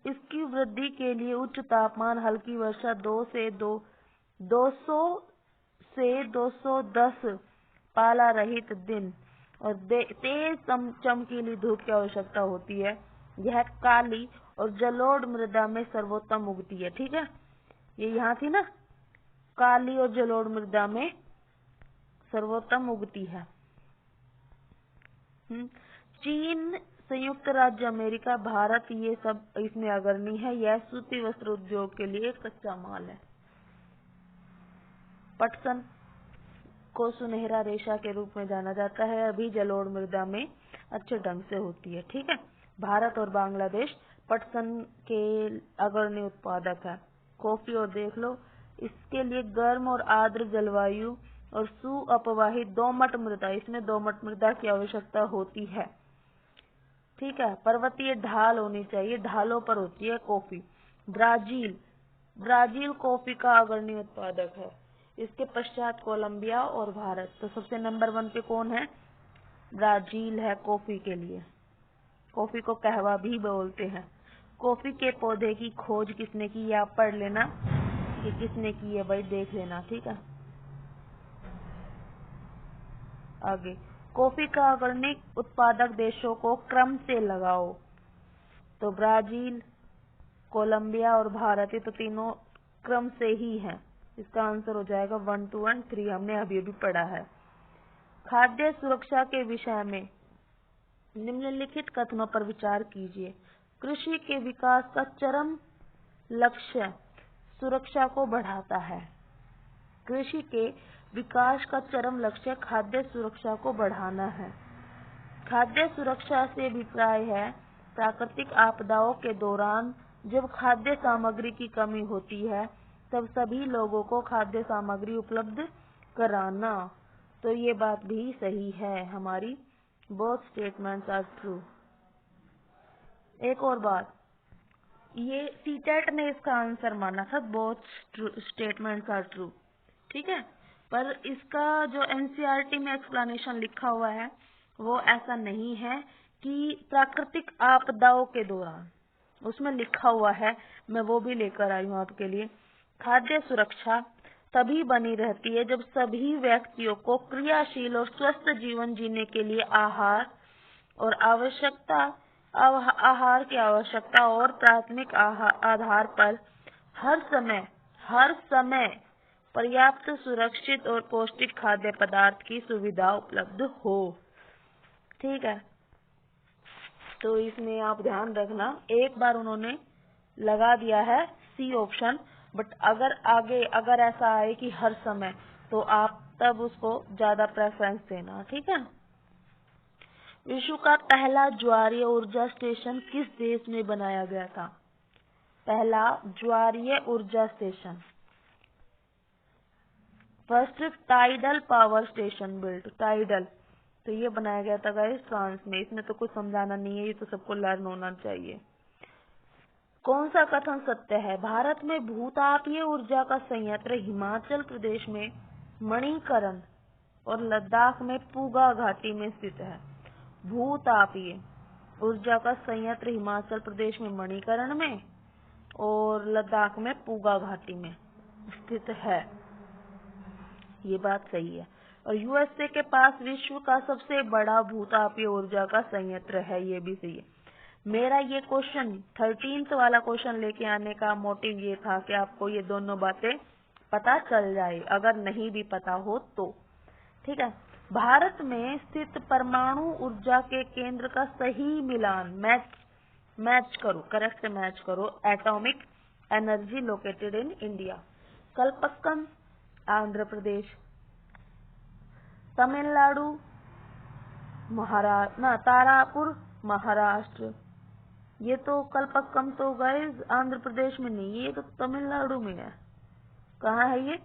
इसकी वृद्धि के लिए उच्च तापमान, हल्की वर्षा, 200 से 210 पाला रहित दिन और तेज चमकीली धूप की आवश्यकता होती है। यह काली और जलोढ़ मृदा में सर्वोत्तम उगती है, ठीक है, ये यहाँ थी ना, काली और जलोढ़ मृदा में सर्वोत्तम उगती है। चीन, संयुक्त राज्य अमेरिका, भारत, ये सब इसमें अग्रणी है। यह सूती वस्त्र उद्योग के लिए कच्चा माल है। पटसन को सुनहरा रेशा के रूप में जाना जाता है, अभी जलोढ़ मृदा में अच्छे ढंग से होती है, ठीक है। भारत और बांग्लादेश पटसन के अग्रणी उत्पादक है। कॉफी और देख लो, इसके लिए गर्म और आर्द्र जलवायु और सुअपवाही दोमट मृदा, इसमें दोमट मृदा की आवश्यकता होती है, ठीक है। पर्वतीय ढाल होनी चाहिए, ढालों पर होती है कॉफी। ब्राजील कॉफी का अग्रणी उत्पादक है। इसके पश्चात कोलंबिया और भारत। तो सबसे नंबर 1 पे कौन है? ब्राजील है कॉफी के लिए। कॉफी को कहवा भी बोलते हैं। कॉफी के पौधे की खोज किसने की, आप पढ़ लेना कि किसने की है भाई, देख लेना, ठीक है। आगे, कॉफी का अग्रणी उत्पादक देशों को क्रम से लगाओ। तो ब्राजील, कोलंबिया और भारत, ये तो तीनों क्रम से ही हैं। इसका आंसर हो जाएगा 1, 2 और 3, हमने अभी अभी पढ़ा है। खाद्य सुरक्षा के विषय में निम्नलिखित कथनों पर विचार कीजिए। कृषि के विकास का चरम लक्ष्य सुरक्षा को बढ़ाता है। कृषि के विकास का चरम लक्ष्य खाद्य सुरक्षा को बढ़ाना है। खाद्य सुरक्षा से अभिप्राय है प्राकृतिक आपदाओं के दौरान जब खाद्य सामग्री की कमी होती है तब सभी लोगों को खाद्य सामग्री उपलब्ध कराना। तो ये बात भी सही है हमारी, बोथ स्टेटमेंट्स आर ट्रू। एक और बात, ये सीटेट ने इसका आंसर माना था बोथ स्टेटमेंट्स आर ट्रू, ठीक है, पर इसका जो एनसीईआरटी में एक्सप्लेनेशन लिखा हुआ है वो ऐसा नहीं है कि प्राकृतिक आपदाओं के दौरान, उसमें लिखा हुआ है, मैं वो भी लेकर आई हूँ आपके लिए। खाद्य सुरक्षा तभी बनी रहती है जब सभी व्यक्तियों को क्रियाशील और स्वस्थ जीवन जीने के लिए आहार की आवश्यकता और प्राथमिक आधार पर हर समय पर्याप्त, सुरक्षित और पौष्टिक खाद्य पदार्थ की सुविधा उपलब्ध हो, ठीक है। तो इसमें आप ध्यान रखना, एक बार उन्होंने लगा दिया है सी ऑप्शन, बट अगर ऐसा आए कि हर समय, तो आप तब उसको ज्यादा प्रेफरेंस देना, ठीक है। विश्व का पहला ज्वारीय ऊर्जा स्टेशन किस देश में बनाया गया था? पहला ज्वारीय ऊर्जा station, first tidal power station built, tidal, तो ये बनाया गया था गाइस फ्रांस में। इसमें तो कुछ समझाना नहीं है, ये तो सबको लर्न होना चाहिए। कौन सा कथन सत्य है? भारत में भूतापीय ऊर्जा का संयंत्र हिमाचल प्रदेश में मणिकरण और लद्दाख में पूगा घाटी में स्थित है। भूतापीय ऊर्जा का संयंत्र हिमाचल प्रदेश में मणिकरण में और लद्दाख में पूगा घाटी में। स्थित है। ये बात सही है। और यूएसए के पास विश्व का सबसे बड़ा भूतापीय ऊर्जा का संयंत्र है, ये भी सही है। मेरा ये क्वेश्चन 13th वाला क्वेश्चन लेके आने का मोटिव ये था कि आपको ये दोनों बातें पता चल जाए, अगर नहीं भी पता हो तो। ठीक है। भारत में स्थित परमाणु ऊर्जा के केंद्र का सही मिलान मैच करो, करेक्ट मैच करो। Atomic energy located in India. Kalpakkam Andhra Pradesh, Tamil Nadu Maharashtra, Tarapur Maharashtra. ये तो कलपक्कम तो गाइस आंध्र प्रदेश में नहीं, ये तो तमिलनाडु में है। कहाँ है ये?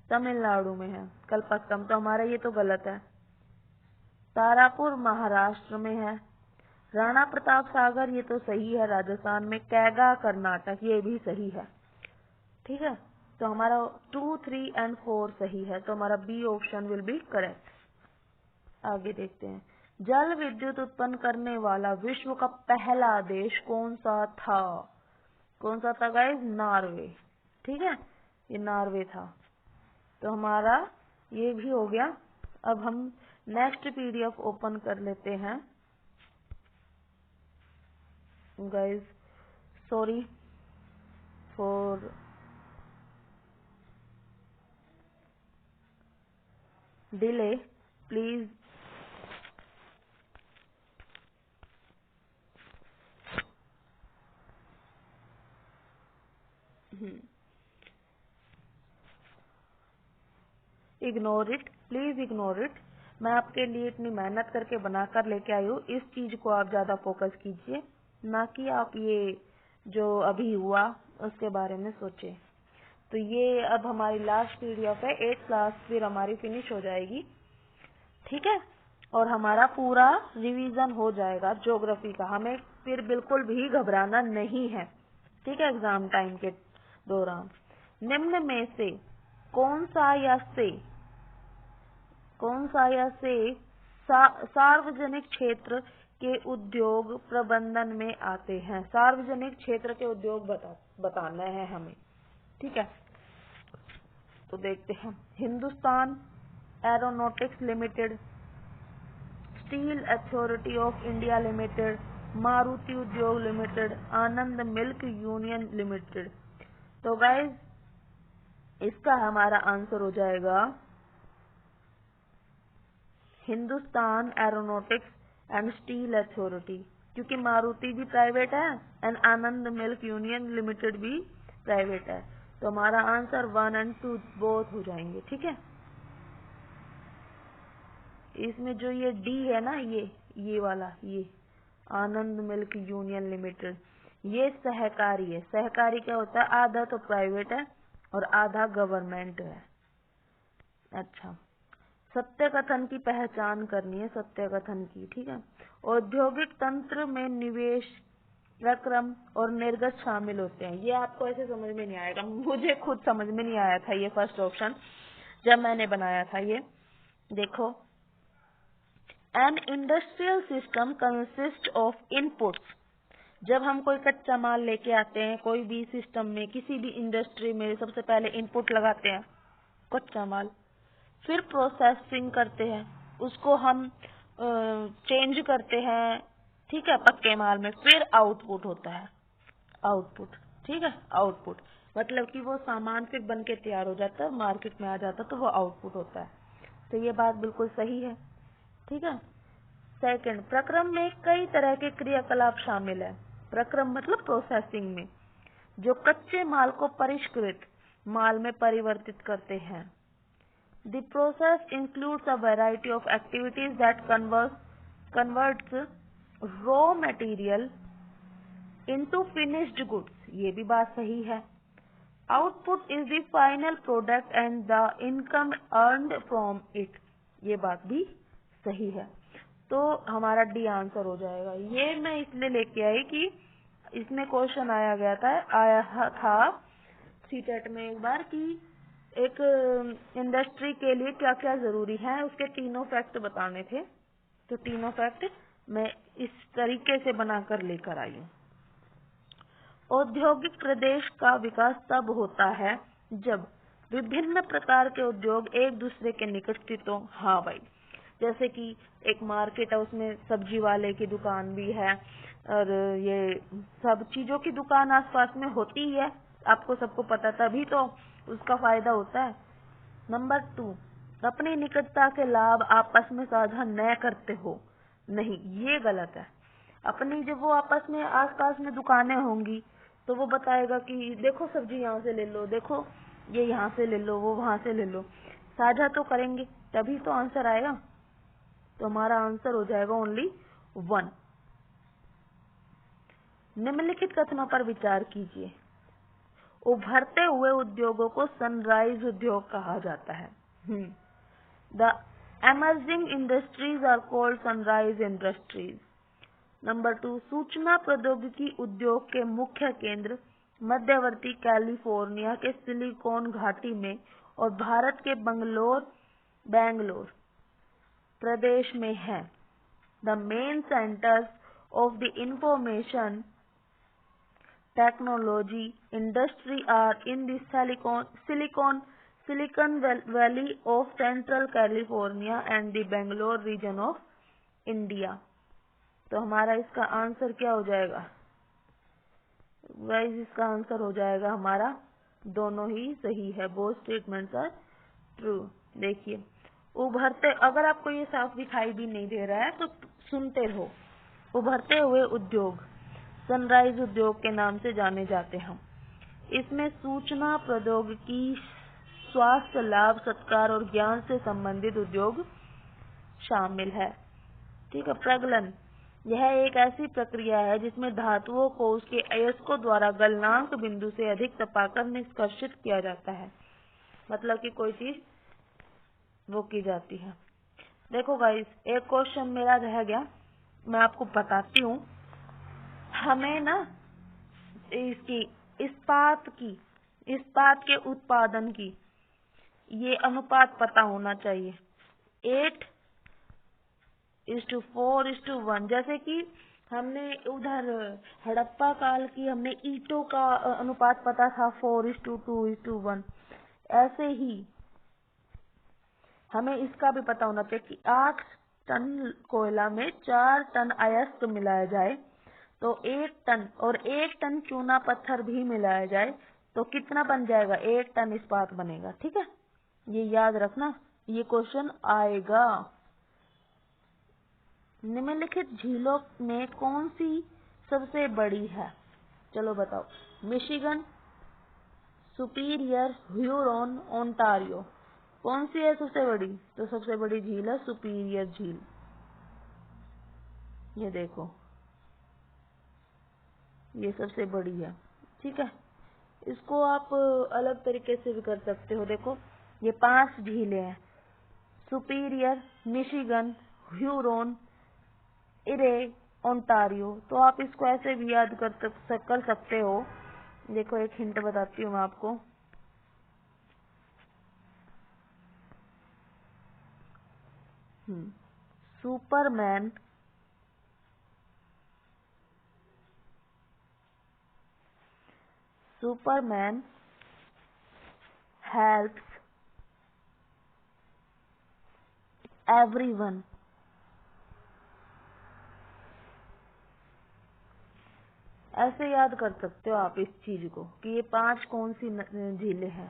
तमिलनाडु में है कलपक्कम, तो हमारा ये तो गलत है। तारापुर महाराष्ट्र में है। राणा प्रताप सागर ये तो सही है राजस्थान में। कैगा कर्नाटक, ये भी सही है। ठीक है, तो हमारा 2, 3 and 4 सही है, तो हमारा B option will be correct. आगे देखते हैं। जल विद्युत उत्पन्न करने वाला विश्व का पहला देश कौन सा था? कौन सा था गाइस? नॉर्वे। ठीक है, ये नॉर्वे था। तो हमारा ये भी हो गया। अब हम नेक्स्ट पीडीएफ ओपन कर लेते हैं guys, sorry for delay, please ignore it, please ignore it. मैं आपके लिए इतनी मेहनत करके बनाकर लेके आई हूँ, इस चीज को आप ज्यादा फोकस कीजिए, ना कि आप ये जो अभी हुआ उसके बारे में सोचे। तो ये अब हमारी लास्ट पीडीएफ है, 8th क्लास फिर हमारी फिनिश हो जाएगी। ठीक है, और हमारा पूरा रिवीजन हो जाएगा ज्योग्राफी का। हमें फिर बिल्कुल भी घबराना नहीं है। ठीक है, एग्जाम टाइम के दौरान निम्न में से कौन सा या से सार्वजनिक क्षेत्र के उद्योग प्रबंधन में आते हैं? सार्वजनिक क्षेत्र के उद्योग बताना है हमें। ठीक है, तो देखते हैं। Hindustan aeronautics limited, steel authority of India limited, Maruti उद्योग लिमिटेड, आनंद मिल्क यूनियन लिमिटेड। तो गाइज इसका हमारा आंसर हो जाएगा Hindustan aeronautics and steel authority, क्योंकि मारुति भी प्राइवेट है and Anand milk union limited भी प्राइवेट है। तो हमारा आंसर 1 और 2 बोथ हो जाएंगे। ठीक है, इसमें जो ये डी है ना, ये वाला, ये आनंद मिल्क यूनियन लिमिटेड, ये सहकारी है। सहकारी क्या होता है? आधा तो प्राइवेट है और आधा गवर्नमेंट है। अच्छा, सत्य कथन की पहचान करनी है, सत्य कथन की। ठीक है, औद्योगिक तंत्र में निवेश, प्रक्रम और निर्गत शामिल होते हैं। ये आपको ऐसे समझ में नहीं आएगा, मुझे खुद समझ में नहीं आया था ये फर्स्ट ऑप्शन जब मैंने बनाया था। ये देखो, an industrial system consist of inputs. जब हम कोई कच्चा माल लेके आते हैं कोई भी सिस्टम में, किसी भी इंडस्ट्री में, सबसे पहले इनपुट लगाते हैं कच्चा माल, फिर प्रोसेसिंग करते हैं, उसको हम चेंज करते हैं। ठीक है, पक्के माल में, फिर आउटपुट होता है। आउटपुट, ठीक है, आउटपुट मतलब कि वो सामान फिर बन के तैयार हो जाता है, मार्केट में आ जाता है, तो वो आउटपुट होता है। तो ये बात बिल्कुल सही है। ठीक है, सेकंड, प्रक्रम में कई तरह के क्रियाकलाप शामिल है। प्रक्रम मतलब प्रोसेसिंग में, जो कच्चे माल को परिष्कृत माल में परिवर्तित करते हैं। The process includes a variety of activities that converts raw material into finished goods. ये भी बात सही है। Output is the final product and the income earned from it. ये बात भी सही है। तो हमारा डी आंसर हो जाएगा। ये मैं इसलिए लेके आई कि इसमें क्वेश्चन आया था सीटेट में एक बार कि एक इंडस्ट्री के लिए क्या क्या जरूरी है, उसके तीनों फैक्ट बताने थे। तो तीनों फैक्ट मैं इस तरीके से बनाकर लेकर आई हूँ। औद्योगिक प्रदेश का विकास तब होता है जब विभिन्न प्रकार के उद्योग एक दूसरे के निकट स्थित हो। हाँ भाई, जैसे कि एक मार्केट है, उसमें सब्जी वाले की दुकान भी है और ये सब चीजों की दुकान आसपास में होती ही है, आपको सबको पता, तभी तो उसका फायदा होता है। नंबर 2, अपनी निकटता के लाभ आपस में साझा न करते हो। नहीं, ये गलत है। अपनी जब वो आपस में आसपास में दुकानें होंगी तो वो बताएगा कि देखो सब्जी यहाँ से ले लो, देखो ये यहाँ से ले लो, वो वहां से ले लो। साझा तो करेंगे तभी तो आंसर आएगा। तो हमारा आंसर हो जाएगा ओनली 1। निम्नलिखित कथनों पर विचार कीजिए। उभरते हुए उद्योगों को सनराइज उद्योग कहा जाता है। The emerging industries are called sunrise industries. Number 2, सूचना प्रौद्योगिकी उद्योग के मुख्य केंद्र मध्यवर्ती कैलिफोर्निया के सिलिकॉन घाटी में और भारत के बेंगलोर प्रदेश में है। The main centers of the information technology industry are in the Silicon Valley of Central California and the Bangalore region of India. तो हमारा इसका आंसर क्या हो जाएगा गाइस? इसका आंसर हो जाएगा हमारा, दोनों ही सही है, बोथ स्टेटमेंट्स आर ट्रू। देखिए, उभरते, अगर आपको ये साफ दिखाई भी नहीं दे रहा है तो सुनते रहो। उभरते हुए उद्योग सनराइज उद्योग के नाम से जाने जाते हैं। इसमें सूचना प्रौद्योगिकी, स्वास्थ्य लाभ, सत्कार और ज्ञान से संबंधित उद्योग शामिल है। ठीक है। प्रगलन, यह एक ऐसी प्रक्रिया है जिसमें धातुओं को उसके अयस्कों द्वारा गलनांक बिंदु से अधिक तपाकर निष्कर्षित किया जाता है। मतलब कि कोई चीज वो की जाती है। देखो गाइस, एक क्वेश्चन मेरा रह गया, मैं आपको बताती हूँ। हमें ना इसकी इस्पात के उत्पादन की ये अनुपात पता होना चाहिए। 8:4:1। जैसे कि हमने उधर हड़प्पा काल की हमने ईंटों का अनुपात पता था 4:2:1। ऐसे ही हमें इसका भी पता होना चाहिए कि 8 टन कोयला में 4 टन अयस्क मिलाया जाए तो 1 टन, और 1 टन चूना पत्थर भी मिलाया जाए तो कितना बन जाएगा? 1 टन इस्पात बनेगा। ठीक है, ये याद रखना, ये क्वेश्चन आएगा। निम्नलिखित झीलों में कौन सी सबसे बड़ी है? चलो बताओ। Michigan, superior, Huron, Ontario. कौन सी है सबसे बड़ी? तो सबसे बड़ी झील है सुपीरियर झील। ये देखो, ये सबसे बड़ी है। ठीक है, इसको आप अलग तरीके से भी कर सकते हो। देखो, ये 5 झीलें हैं, सुपीरियर, मिशिगन, ह्यूरोन, इरे, ओंटारियो। तो आप इसको ऐसे भी याद कर सकते हो। देखो, एक हिंट बताती हूँ मैं आपको। Superman helps everyone. ऐसे याद कर सकते हो आप इस चीज को कि ये 5 कौन सी झीलें हैं।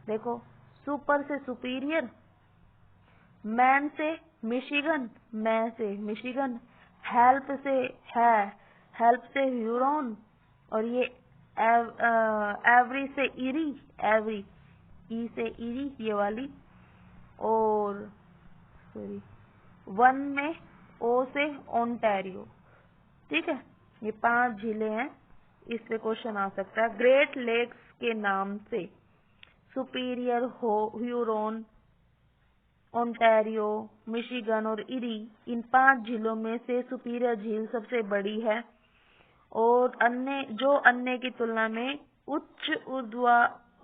देखो, सुपर से सुपीरियर, मैन से मिशिगन, हेल्प से ह्यूरोन, और ये एवरी से इरी, ई से इरी ये वाली, और सॉरी वन में ओ से ओंटारियो। ठीक है, ये 5 झीलें हैं, इस पे क्वेश्चन आ सकता है। ग्रेट लेक्स के नाम से सुपीरियर, ह्यूरोन, ओंटारियो, मिशिगन और इरी, इन 5 झीलों में से सुपीरियर झील सबसे बड़ी है और अन्य की तुलना में उच्च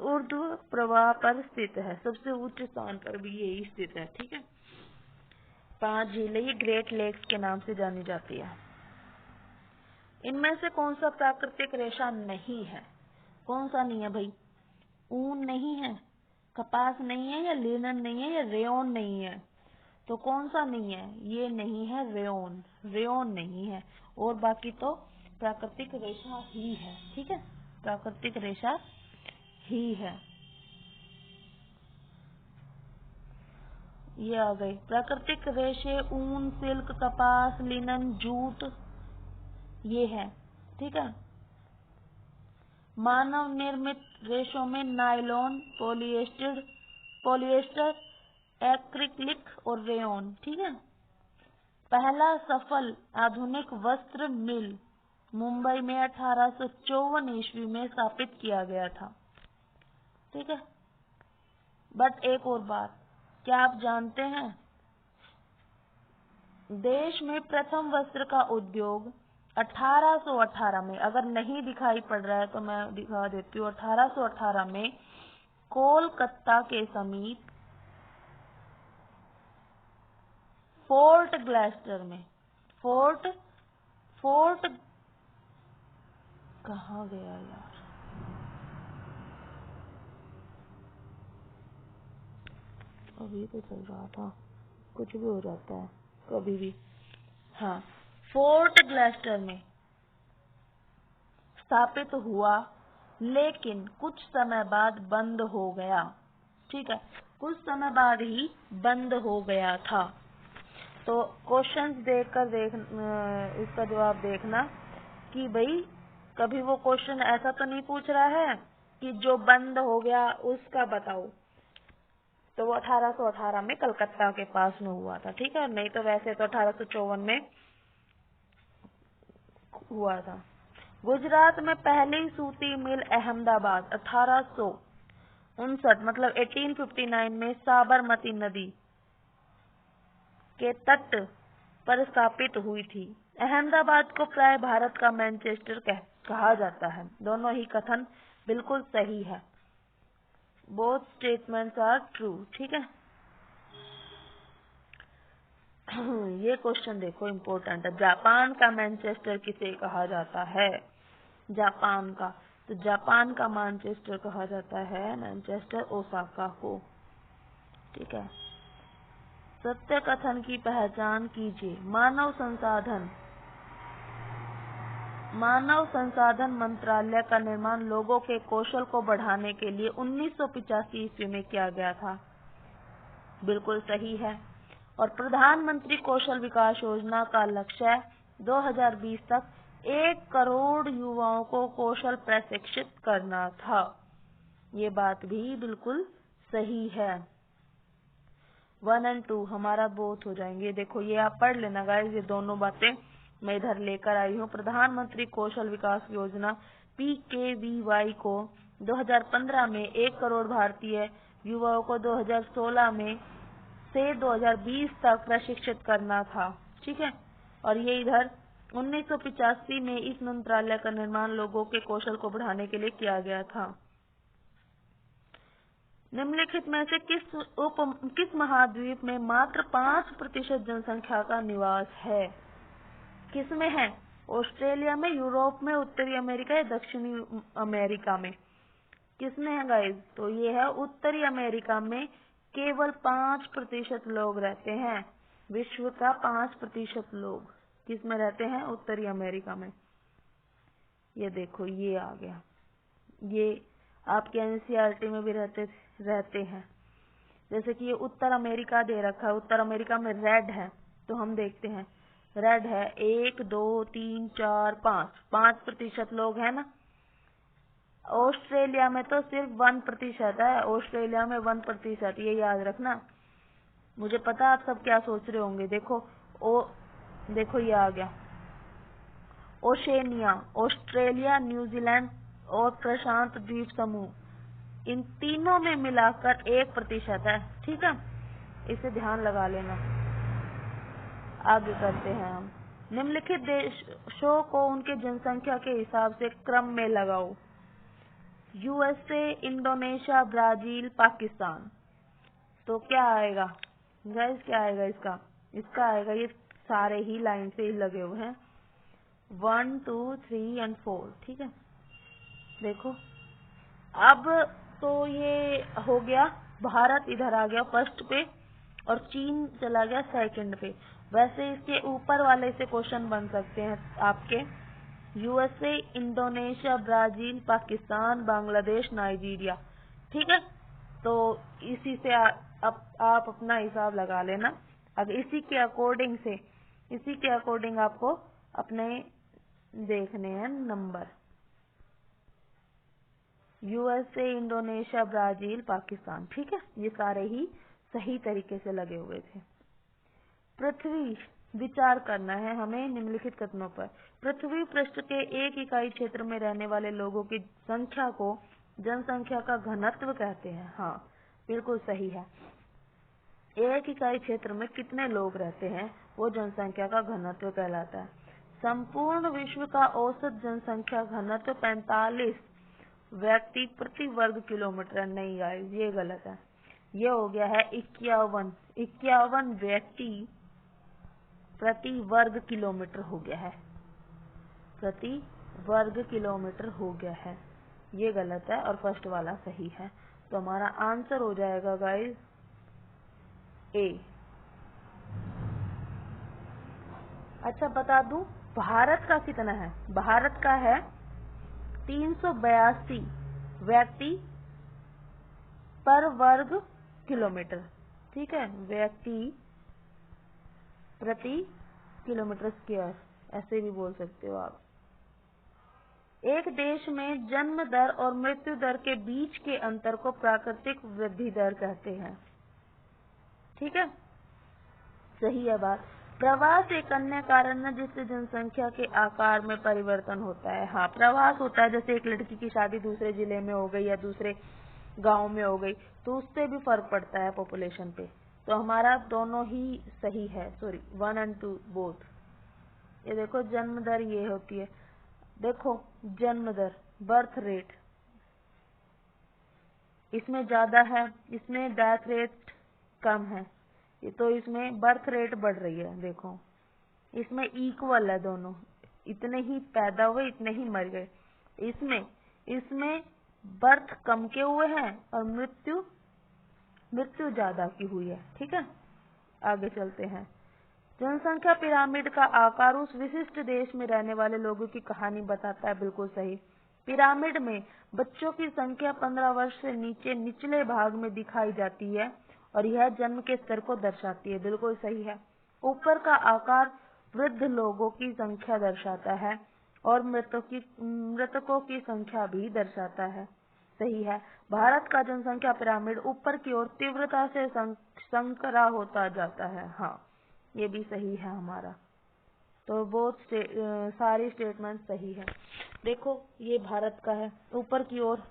ऊर्ध्व प्रवाह पर स्थित है। सबसे उच्च स्थान पर भी यही स्थित है। ठीक है, 5 झीलें ये ग्रेट लेक्स के नाम से जानी जाती है। इनमें से कौन सा प्राकृतिक रेशा नहीं है? कौन सा नहीं है भाई? ऊन नहीं है, कपास नहीं है या लिनन नहीं है या रेयन नहीं है, तो कौन सा नहीं है? ये नहीं है रेयन, रेयन नहीं है, और बाकी तो प्राकृतिक रेशा ही है। ठीक है, प्राकृतिक रेशा ही है। ये आ गई प्राकृतिक रेशे, ऊन, सिल्क, कपास, लिनन, जूट, ये है। ठीक है, मानव निर्मित रेशों में नायलॉन, पॉलिएस्टर, एक्रिलिक और रेयन। ठीक है, पहला सफल आधुनिक वस्त्र मिल मुंबई में 1854 ईस्वी में स्थापित किया गया था। ठीक है, बट एक और बात, क्या आप जानते हैं देश में प्रथम वस्त्र का उद्योग 1818 में, अगर नहीं दिखाई पड़ रहा है तो मैं दिखा देती हूँ, 1818 में कोलकाता के समीप फोर्ट ग्लेस्टर में, फोर्ट कहाँ गया यार, अभी तो चल रहा था, कुछ भी हो जाता है कभी भी। हाँ, फोर्ट ग्लेस्टर में स्थापित हुआ, लेकिन कुछ समय बाद बंद हो गया। ठीक है, कुछ समय बाद ही बंद हो गया था। तो क्वेश्चंस देखकर इसका जवाब देखना कि भाई कभी वो क्वेश्चन ऐसा तो नहीं पूछ रहा है कि जो बंद हो गया उसका बताओ, तो वो 1818 में कलकत्ता के पास में हुआ था। ठीक है, नहीं तो वैसे तो 1854 में हुआ था। गुजरात में पहली सूती मिल अहमदाबाद 1859 मतलब 1859 में साबरमती नदी के तट पर स्थापित हुई थी। अहमदाबाद को प्राय भारत का मैनचेस्टर कहा जाता है। दोनों ही कथन बिल्कुल सही है। Both statements are true. ठीक है, ये क्वेश्चन देखो इम्पोर्टेंट है। जापान का मैनचेस्टर किसे कहा जाता है? जापान का, तो जापान का मैनचेस्टर कहा जाता है मैनचेस्टर ओसाका को। ठीक है, सत्य कथन की पहचान कीजिए। मानव संसाधन मंत्रालय का निर्माण लोगों के कौशल को बढ़ाने के लिए 1985 ईस्वी में किया गया था। बिल्कुल सही है। और प्रधानमंत्री कौशल विकास योजना का लक्ष्य 2020 तक 1 करोड़ युवाओं को कौशल प्रशिक्षित करना था। ये बात भी बिल्कुल सही है। 1 और 2 हमारा बोथ हो जाएंगे। देखो ये आप पढ़ लेना गाइस, ये दोनों बातें मैं इधर लेकर आई हूँ। प्रधानमंत्री कौशल विकास योजना PKVY को 2015 में 1 करोड़ भारतीय युवाओं को 2016 में से 2020 तक प्रशिक्षित करना था। ठीक है, और ये इधर 1985 में इस मंत्रालय का निर्माण लोगों के कौशल को बढ़ाने के लिए किया गया था। निम्नलिखित में से किस महाद्वीप में मात्र 5% जनसंख्या का निवास है? किसमें है? ऑस्ट्रेलिया में, यूरोप में, उत्तरी अमेरिका या दक्षिणी अमेरिका में? किसमें है गाइस? तो ये है उत्तरी अमेरिका में। केवल 5% लोग रहते हैं। विश्व का 5% लोग किसमें रहते हैं? उत्तरी अमेरिका में। ये देखो ये आ गया, ये आपके NCERT में भी रहते हैं। जैसे कि ये उत्तर अमेरिका दे रखा है, उत्तर अमेरिका में रेड है, तो हम देखते हैं रेड है 1 2 3 4 5% लोग है ना। ऑस्ट्रेलिया में तो सिर्फ 1% है, ऑस्ट्रेलिया में 1%, ये याद रखना। मुझे पता आप सब क्या सोच रहे होंगे। देखो ये आ गया ओशेनिया, ऑस्ट्रेलिया, न्यूजीलैंड और प्रशांत द्वीप समूह, इन तीनों में मिलाकर 1% है। ठीक है, इसे ध्यान लगा लेना। आगे करते हैं हम। निम्नलिखित देशों को उनके जनसंख्या के हिसाब से क्रम में लगाओ। USA, Indonesia, Brazil, Pakistan. तो क्या आएगा गाइस, क्या आएगा इसका आएगा, ये सारे ही लाइन से ही लगे हुए हैं 1 2 3 और 4। ठीक है, देखो अब तो ये हो गया भारत इधर आ गया फर्स्ट पे और चीन चला गया सेकंड पे। वैसे इसके ऊपर वाले से क्वेश्चन बन सकते हैं आपके, USA, Indonesia, Brazil, Pakistan, Bangladesh, Nigeria. ठीक है, तो इसी से आप अपना हिसाब लगा लेना। अब इसी के अकॉर्डिंग आपको अपने देखने हैं number, USA, Indonesia, Brazil, Pakistan. ठीक है, ये सारे ही सही तरीके से लगे हुए थे। पृथ्वी, विचार करना है हमें निम्नलिखित कथनों पर। पृथ्वी पृष्ठ के एक इकाई क्षेत्र में रहने वाले लोगों की संख्या को जनसंख्या का घनत्व कहते हैं। हाँ, बिल्कुल सही है। एक इकाई क्षेत्र में कितने लोग रहते हैं वो जनसंख्या का घनत्व कहलाता है। संपूर्ण विश्व का औसत जनसंख्या घनत्व 45 व्यक्ति प्रति वर्ग किलोमीटर। नहीं गाइस, ये गलत है। ये हो गया है 51 व्यक्ति प्रति वर्ग किलोमीटर हो गया है, प्रति वर्ग किलोमीटर हो गया है। ये गलत है और फर्स्ट वाला सही है। तो हमारा आंसर हो जाएगा गाइस ए। अच्छा बता दूं भारत का कितना है? भारत का है 382 व्यक्ति पर वर्ग किलोमीटर। ठीक है, व्यक्ति प्रति किलोमीटर स्क्वायर, ऐसे भी बोल सकते हो आप। एक देश में जन्म दर और मृत्यु दर के बीच के अंतर को प्राकृतिक वृद्धि दर कहते हैं। ठीक है, सही है बात। प्रवास एक अन्य कारण है जिससे जनसंख्या के आकार में परिवर्तन होता है। हाँ, प्रवास होता है, जैसे एक लड़की की शादी दूसरे जिले में हो गई या दूसरे गांव में हो गई, तो उससे भी फर्क पड़ता है पॉपुलेशन पे। तो हमारा दोनों ही सही है, सॉरी 1 और 2 बोथ। ये देखो जन्म दर ये होती है, देखो जन्म दर, बर्थ रेट, इसमें ज्यादा है, इसमें डेथ रेट कम है, तो इसमें बर्थ रेट बढ़ रही है। देखो इसमें इक्वल है दोनों, इतने ही पैदा हुए इतने ही मर गए। इसमें बर्थ कम के हुए हैं और मृत्यु ज्यादा की हुई है। ठीक है, आगे चलते हैं। जनसंख्या पिरामिड का आकार उस विशिष्ट देश में रहने वाले लोगों की कहानी बताता है। बिल्कुल सही। पिरामिड में बच्चों की संख्या 15 वर्ष से नीचे निचले भाग में दिखाई जाती है और यह जन्म के स्तर को दर्शाती है। बिल्कुल सही है। ऊपर का आकार वृद्ध लोगों की संख्या दर्शाता है और मृतकों की संख्या भी दर्शाता है। सही है। भारत का जनसंख्या पिरामिड ऊपर की ओर तीव्रता से संकरा होता जाता है। हाँ, ये भी सही है हमारा। तो बहुत सारी स्टेटमेंट सही है। देखो ये भारत का है, ऊपर की ओर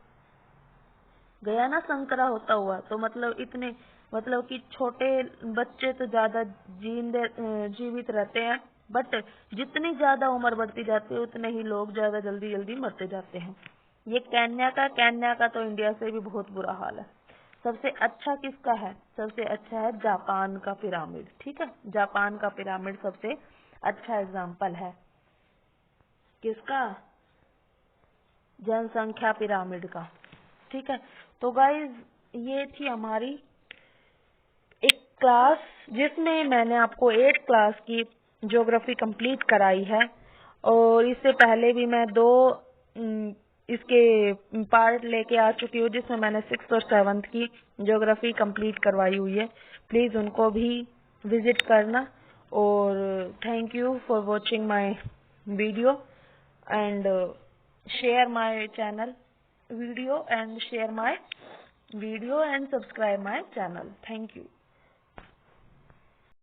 गया ना संकरा होता हुआ, तो मतलब कि छोटे बच्चे तो ज्यादा जीवित रहते हैं, बट जितनी ज्यादा उम्र बढ़ती जाती है उतने ही लोग ज्यादा जल्दी मरते जाते हैं। ये केन्या का तो इंडिया से भी बहुत बुरा हाल है। सबसे अच्छा किसका है? सबसे अच्छा है जापान का पिरामिड। ठीक है, जापान का पिरामिड सबसे अच्छा एग्जाम्पल है। किसका? जनसंख्या पिरामिड का। ठीक है, तो गाइज ये थी हमारी एक क्लास जिसमें मैंने आपको 8 क्लास की ज्योग्राफी कंप्लीट कराई है, और इससे पहले भी मैं 2 इसके पार्ट लेके आ चुकी हूँ जिसमें मैंने 6th और 7th की ज्योग्राफी कंप्लीट करवाई हुई है। प्लीज उनको भी विजिट करना, और thank you for watching my video and share my channel video and share my video and subscribe my channel. Thank you.